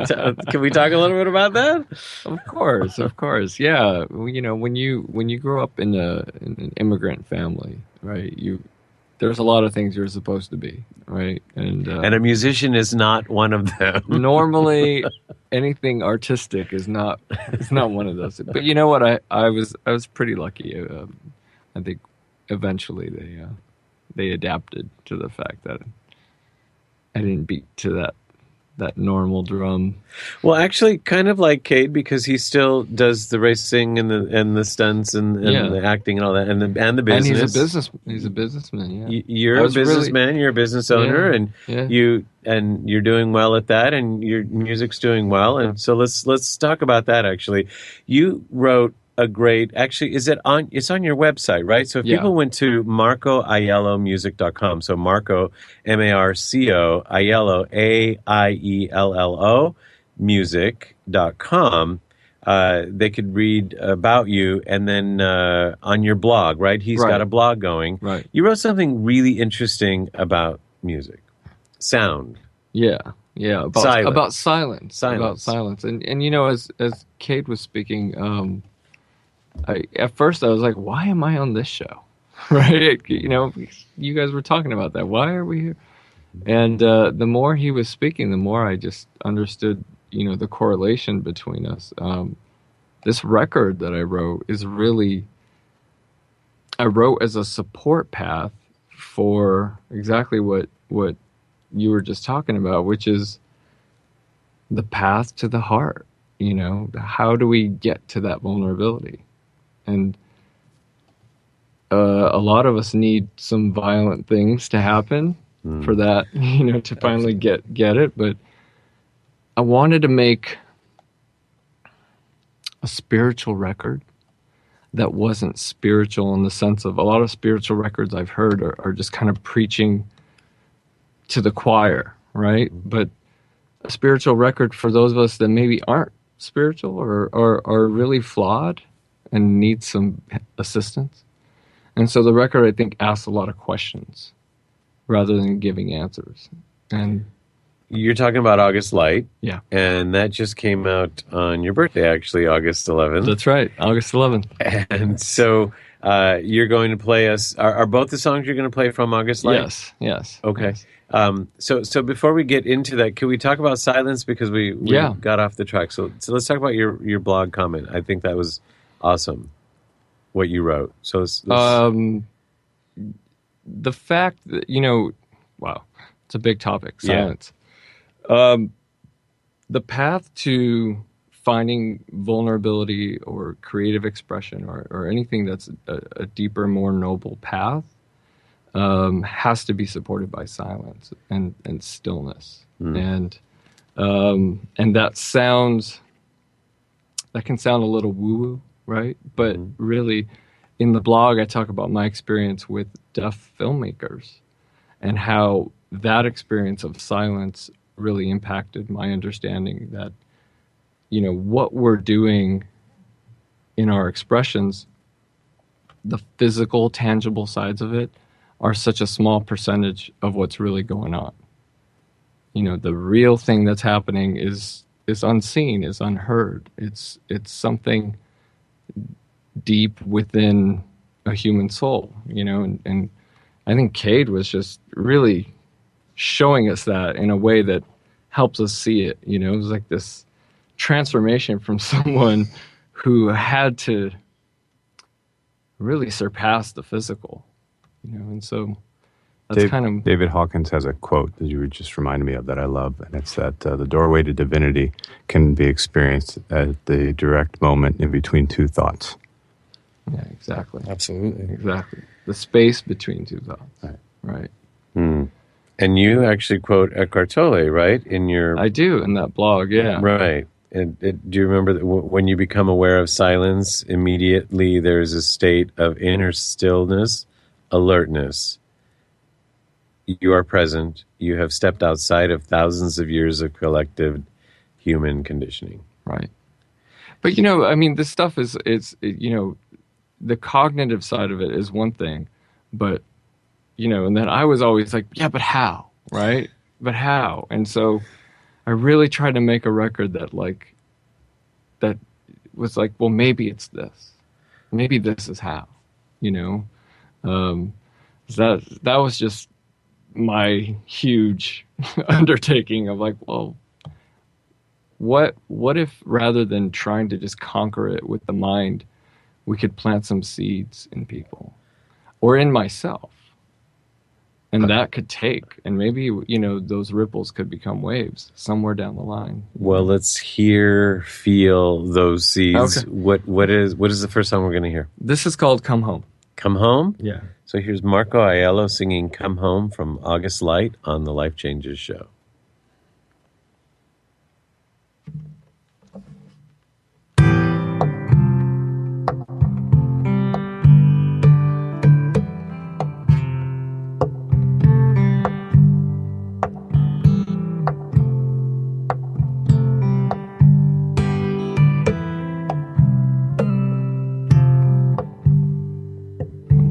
S3: can we talk a little bit about that?
S8: Of course. Yeah. When you grow up in an immigrant family, right? There's a lot of things you're supposed to be, right? And
S3: a musician is not one of them.
S8: Normally, anything artistic is not one of those. But you know what? I was pretty lucky. I think eventually they adapted to the fact that I didn't beat to that normal drum.
S3: Well, actually, kind of like Kayd, because he still does the racing and the stunts and the acting and all that, and the business.
S8: And he's a businessman. Yeah,
S3: You're a businessman. You're a business owner, and you're doing well at that, and your music's doing well. And so let's talk about that. Actually, you wrote a great. Actually, it's on your website, right? So if people went to marcoaiellomusic.com, so Marco Marco Aiello AIELLO music.com, they could read about you, and then on your blog, right? He's got a blog going.
S8: Right.
S3: You wrote something really interesting about music, sound.
S8: Yeah. About silence.
S3: Silence.
S8: About silence. And you know, as Kayd was speaking, at first I was like, why am I on this show? Right? You know, you guys were talking about that. Why are we here? And the more he was speaking, the more I just understood, you know, the correlation between us. This record that I wrote is really, I wrote as a support path for exactly what you were just talking about, which is the path to the heart. You know, how do we get to that vulnerability? And a lot of us need some violent things to happen for that, you know, to finally get it. But I wanted to make a spiritual record that wasn't spiritual in the sense of a lot of spiritual records I've heard are just kind of preaching to the choir, right? But a spiritual record for those of us that maybe aren't spiritual or are really flawed and need some assistance. And so the record, I think, asks a lot of questions rather than giving answers. And
S3: you're talking about August Light.
S8: Yeah.
S3: And that just came out on your birthday, actually, August 11th.
S8: That's right, August 11th.
S3: And so you're going to play us, are both the songs you're going to play from August Light?
S8: Yes.
S3: Okay.
S8: Yes.
S3: So before we get into that, can we talk about silence? Because we got off the track. So let's talk about your blog comment. I think that was awesome, what you wrote. So
S8: the fact that, you know, wow, it's a big topic, silence. The path to finding vulnerability or creative expression or anything that's a deeper, more noble path has to be supported by silence and stillness. And that can sound a little woo-woo, right? But really, in the blog, I talk about my experience with deaf filmmakers and how that experience of silence really impacted my understanding that, you know, what we're doing in our expressions, the physical, tangible sides of it are such a small percentage of what's really going on. You know, the real thing that's happening is unseen, is unheard. It's something deep within a human soul, you know, and I think Kayd was just really showing us that in a way that helps us see it. You know, it was like this transformation from someone who had to really surpass the physical, you know, and so that's
S6: David Hawkins has a quote that you were just reminding me of that I love, and it's that the doorway to divinity can be experienced at the direct moment in between two thoughts.
S8: Yeah, exactly.
S5: Absolutely.
S8: Exactly. The space between two thoughts. Right.
S3: And you actually quote Eckhart Tolle, right?
S8: I do, in that blog, yeah.
S3: Right. And do you remember that when you become aware of silence, immediately there's a state of inner stillness, alertness. You are present. You have stepped outside of thousands of years of collective human conditioning.
S8: Right. But, you know, I mean, this stuff is you know, the cognitive side of it is one thing, but, you know, and then I was always like, yeah, but how, right? But how? And so I really tried to make a record that was like, well, maybe it's this. Maybe this is how, you know? That was just my huge undertaking of like, well, what if rather than trying to just conquer it with the mind, we could plant some seeds in people or in myself? And that could take, and maybe, those ripples could become waves somewhere down the line.
S3: Well, let's feel those seeds.
S8: Okay.
S3: What is the first song we're going to hear?
S8: This is called Come Home.
S3: Come Home?
S8: Yeah.
S3: So here's Marco Aiello singing Come Home from August Light on the Life Changes Show.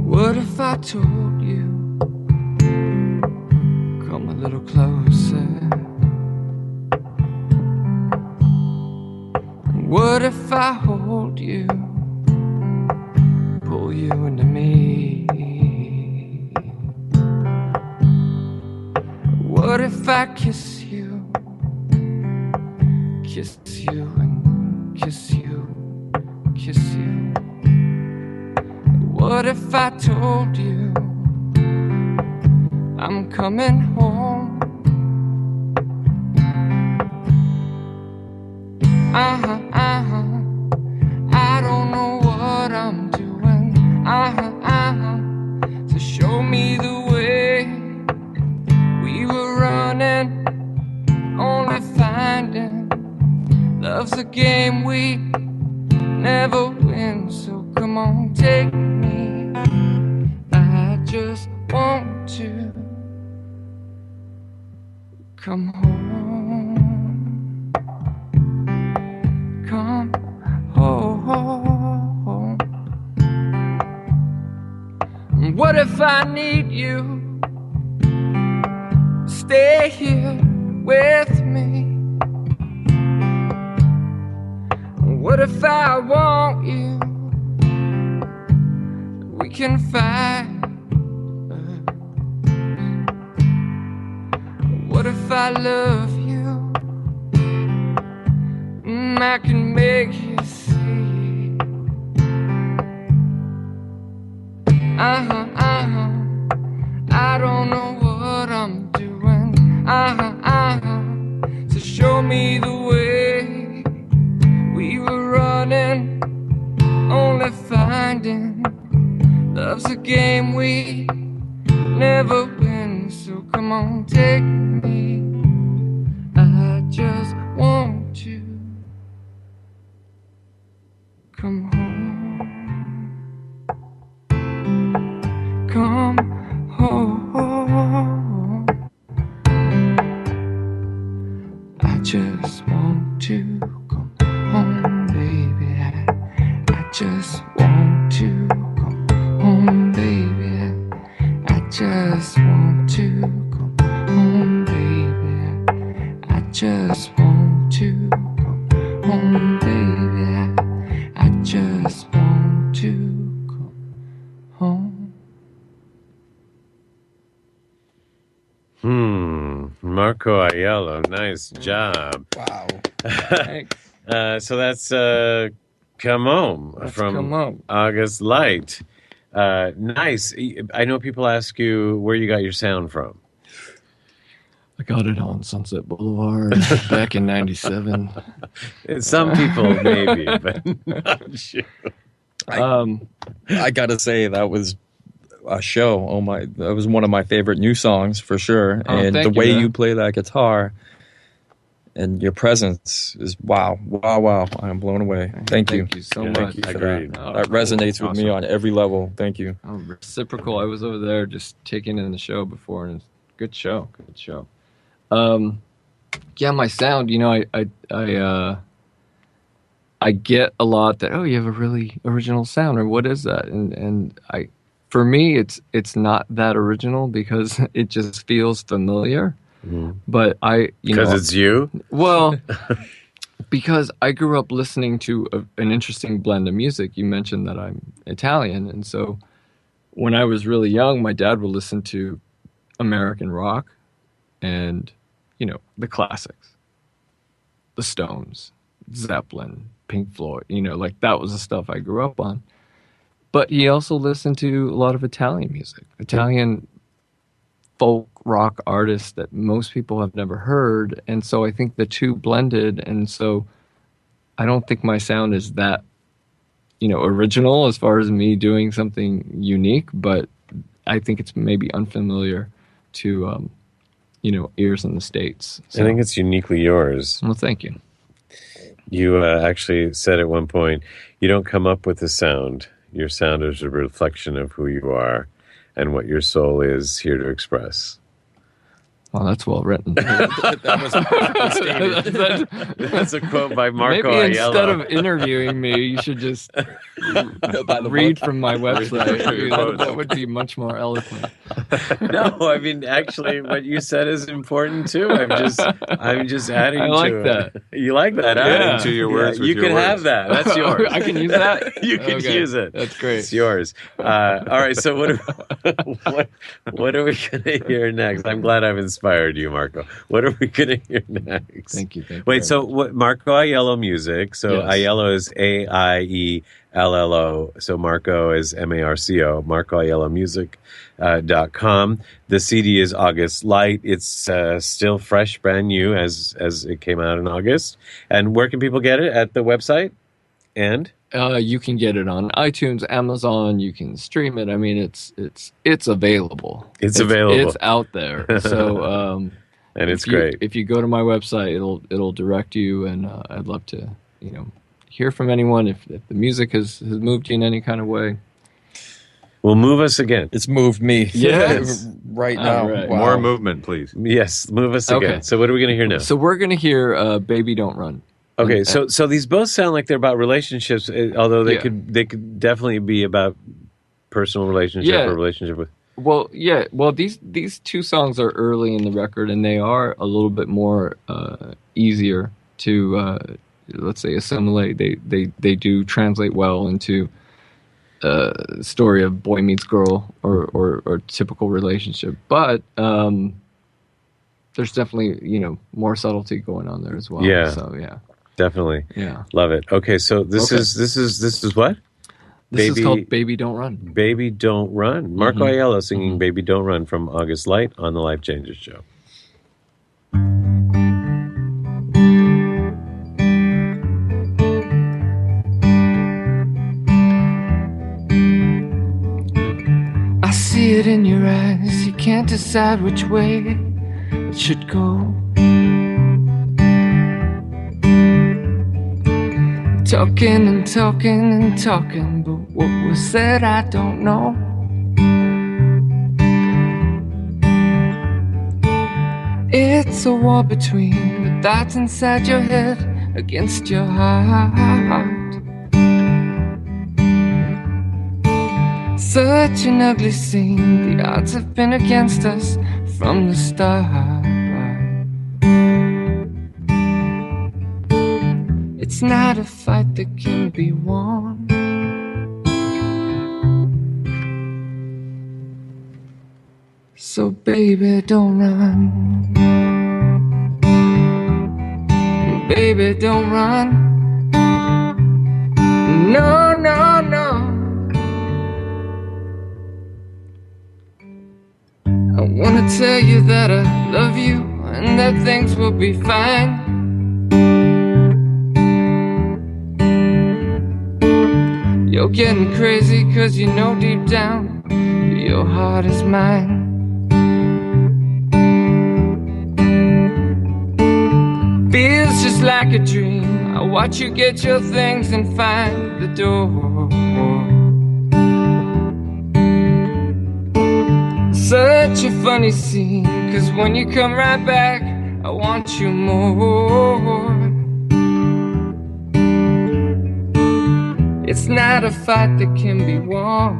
S8: What if I told you, come a little closer? What if I hold you, pull you into me? What if I kiss you and kiss you, kiss you? What if I told you I'm coming home? I don't know what I'm doing. So show me the way. We were running, only finding love's a game we never win. So come on, take me. I just want to come home. Come home. What if I need you? Stay here with me. What if I want you? We can fight. What if I love you? I can make you see. I don't know what I'm doing. So show me the way. We were running, only finding love's a game we never win. So come on, take me. I just want to come home. Come home. I just want to come home, baby. I just want to come home, baby. I just want to come home, baby. I just want to come home, baby. I just want to come home.
S3: Marco Aiello, nice job.
S5: Wow.
S8: Thanks.
S3: So that's Come Home from
S8: Come Home.
S3: August Light. Nice. I know people ask you where you got your sound from.
S8: I got it on Sunset Boulevard back in '97.
S3: Some people maybe, but not you.
S5: I gotta say that was a show. Oh my, that was one of my favorite new songs for sure. And the way you play that guitar and your presence is wow. I'm blown away. Thank you.
S8: Thank you so
S3: Yeah,
S8: much.
S3: thank you for that.
S5: That resonates with me on every level. Thank you.
S8: Reciprocal. I was over there just taking in the show before, and it's good show. Yeah, my sound. I get a lot that, oh, you have a really original sound, or what is that? And for me, it's not that original because it just feels familiar.
S3: Mm-hmm.
S8: But
S3: because it's you.
S8: Well, because I grew up listening to an interesting blend of music. You mentioned that I'm Italian, and so when I was really young, my dad would listen to American rock and the classics. the Stones, Zeppelin, Pink Floyd, like that was the stuff I grew up on. But he also listened to a lot of Italian music, Italian folk rock artists that most people have never heard. And so I think the two blended. And so I don't think my sound is that, original as far as me doing something unique, but I think it's maybe unfamiliar to, ears in the States. So,
S3: I think it's uniquely yours.
S8: well, thank you.
S3: You actually said at one point, you don't come up with a sound. Your sound is a reflection of who you are and what your soul is here to express.
S8: Well, that's well written.
S5: That was
S3: That's a quote by Marco
S8: Maybe
S3: Aiello.
S8: instead of interviewing me, you should just read from my website. That would be much more eloquent.
S3: No, I mean, actually, what you said is important too. I'm just adding.
S8: I like
S3: to
S8: that.
S3: It. You like that? Huh?
S6: Adding to your words with
S3: you
S6: your
S3: can
S6: words.
S3: have that. That's yours.
S8: I can use that?
S3: You can
S8: Okay.
S3: use it.
S8: That's great.
S3: It's yours. All right. So what are we gonna hear next? I'm glad I've inspired you, Marco. What are we gonna hear next?
S8: Thank you.
S3: Wait. So what? Marco Aiello music. So
S8: Yes.
S3: Aiello is AIELLO. So Marco is MARCO. Marco Aiello Music.com. The CD is August Light. It's still fresh, brand new as it came out in August. And where can people get it? At the website? And
S8: You can get it on iTunes, Amazon. You can stream it. I mean, it's available.
S3: It's available.
S8: It's out there. So,
S3: and it's
S8: if you-
S3: great.
S8: If you go to my website, it'll direct you, and I'd love to, hear from anyone if the music has moved you in any kind of way.
S3: Will move us again.
S5: It's moved me.
S8: Yes.
S5: Right now.
S8: All right.
S5: Wow.
S6: More movement, please.
S3: Yes, move us
S8: Okay.
S3: again. So what are we going to hear now?
S8: So we're gonna hear "Baby Don't Run."
S3: Okay,
S8: And-
S3: so these both sound like they're about relationships, although they
S8: Yeah.
S3: could definitely be about personal relationship
S8: Yeah.
S3: or relationship with.
S8: Well, yeah. Well, these two songs are early in the record, and they are a little bit more easier to let's say assimilate. They do translate well into story of boy meets girl or typical relationship, but there's definitely more subtlety going on there as well.
S3: Yeah.
S8: So yeah.
S3: Definitely,
S8: Yeah.
S3: love it. Okay, so this
S8: Okay.
S3: is what?
S8: This
S3: Baby-
S8: is called "Baby Don't Run."
S3: Baby Don't Run. Marco Aiello singing Baby Don't Run from August Light on the Life Changers Show.
S8: I see it in your eyes. You can't decide which way it should go. Talking and talking and talking, but what was said I don't know. It's a war between the thoughts inside your head against your heart. Such an ugly scene, the odds have been against us from the start. It's not a fight that can be won. So baby, don't run. Baby, don't run. No, no, no. I wanna tell you that I love you and that things will be fine. You're getting crazy 'cause you know deep down your heart is mine. Feels just like a dream. I watch you get your things and find the door. Such a funny scene, 'cause when you come right back, I want you more. It's not a fight that can be won.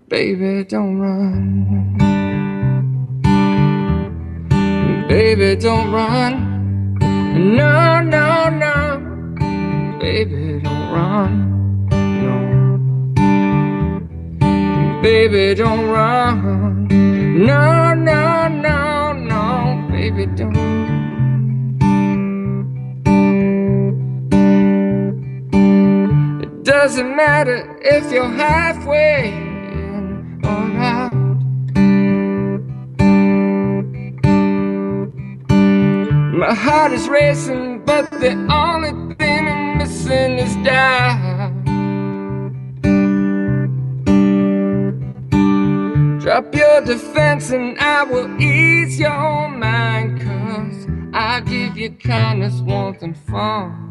S8: Baby, don't run. Baby, don't run. No, no, no. Baby, don't run. No. Baby, don't run. No, no, baby, don't. It doesn't matter if you're halfway in or out. My heart is racing, but the only thing I'm missing is doubt. Drop your defense and I will ease your mind, 'cause I give you kindness, warmth, and fun.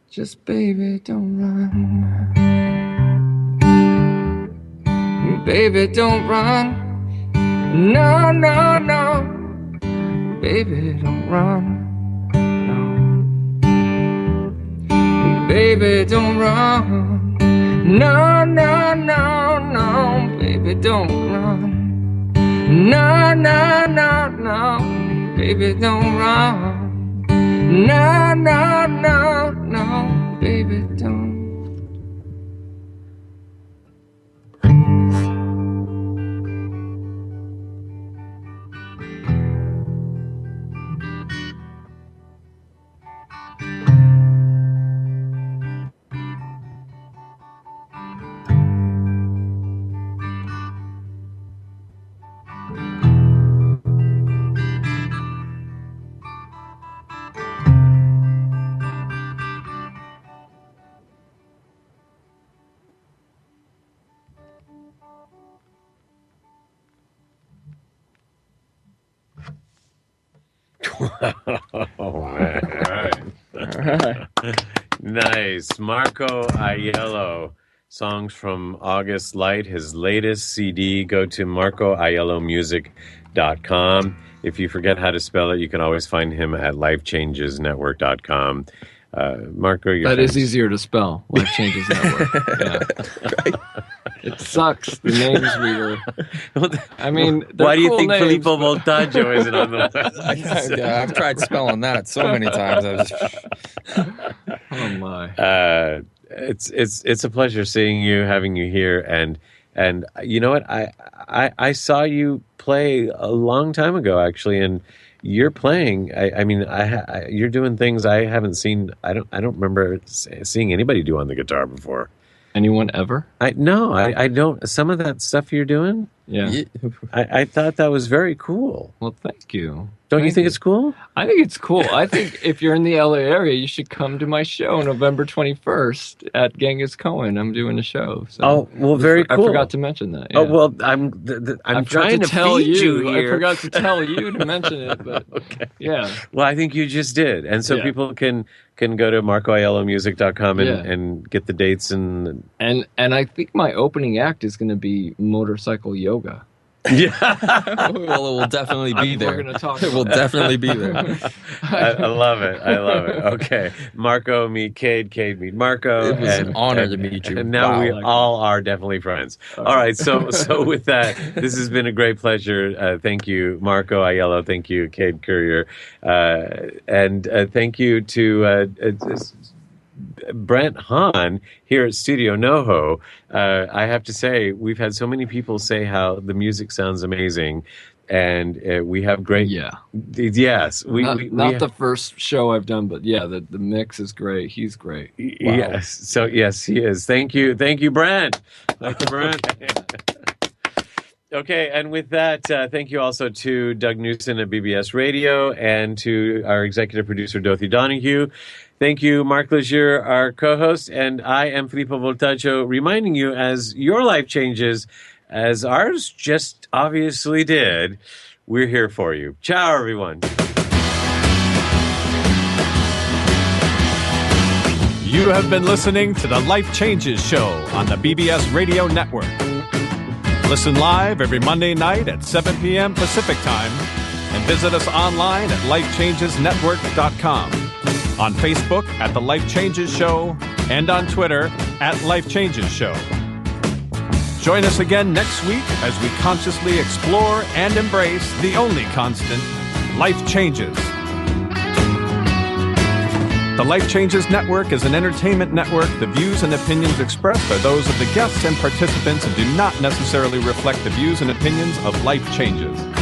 S8: Just baby, don't run. Baby, don't run. No, no, no. Baby, don't run. Baby, don't run. No, no, no, no. Baby, don't run. No, no, no, no. Baby, don't run. No, no, no, no. Baby, don't.
S3: Oh, man. Nice. Marco Aiello. Songs from August Light, his latest CD. Go to marcoaiellomusic.com. If you forget how to spell it, you can always find him at lifechangesnetwork.com. Marco, you're
S8: that is easier to spell. Life Changes Network. Yeah.
S5: Right?
S8: It sucks. The names we were. I mean,
S3: why do you
S8: cool
S3: think
S8: names,
S3: Filippo Voltaggio isn't on the list?
S5: Yeah, I've tried spelling that so many times.
S8: Oh my!
S3: It's a pleasure seeing you, having you here, and you know what? I saw you play a long time ago, actually, and you're playing. I mean, you're doing things I haven't seen. I don't remember seeing anybody do on the guitar before.
S8: Anyone ever?
S3: I don't. Some of that stuff you're doing.
S8: Yeah.
S3: I thought that was very cool.
S8: Well, thank you.
S3: Don't you think it's cool?
S8: I think it's cool. I think if you're in the LA area, you should come to my show November 21st at Genghis Cohen. I'm doing a show. So
S3: oh, well, very cool.
S8: I forgot to mention that. Yeah.
S3: Oh, well, I'm trying to
S8: tell
S3: feed
S8: you
S3: here.
S8: I forgot to tell you to mention it, but
S3: okay.
S8: Yeah.
S3: Well, I think you just did. And so people can go to marcoaiellomusic.com and get the dates and
S8: I think my opening act is going to be motorcycle yoga.
S3: Yeah.
S5: Well, it will definitely be there.
S8: We're going to talk.
S5: It will definitely be there.
S3: I love it. Okay. Marco, meet Kayd. Kayd, meet Marco.
S5: It was an honor to meet you.
S3: And now we
S8: Wow.
S3: all are definitely friends. All right. So with that, this has been a great pleasure. Thank you, Marco Aiello. Thank you, Kayd Currier. And thank you to Brent Hahn here at Studio NoHo. I have to say, we've had so many people say how the music sounds amazing, and we have great.
S8: Yeah.
S3: Yes.
S8: Not the first show I've done, but yeah, the mix is great. He's great.
S3: Wow. Yes. So yes, he is. Thank you, Brent. Thank you, Brent. Okay, and with that, thank you also to Doug Newson at BBS Radio and to our executive producer, Dorothy Donahue. Thank you, Mark Lejeune, our co-host, and I am Filippo Voltaggio, reminding you as your life changes, as ours just obviously did, we're here for you. Ciao, everyone.
S6: You have been listening to the Life Changes Show on the BBS Radio Network. Listen live every Monday night at 7 p.m. Pacific Time and visit us online at lifechangesnetwork.com, on Facebook at The Life Changes Show, and on Twitter at Life Changes Show. Join us again next week as we consciously explore and embrace the only constant, life changes.
S1: The Life Changes Network is an entertainment network. The views and opinions expressed are those of the guests and participants and do not necessarily reflect the views and opinions of Life Changes.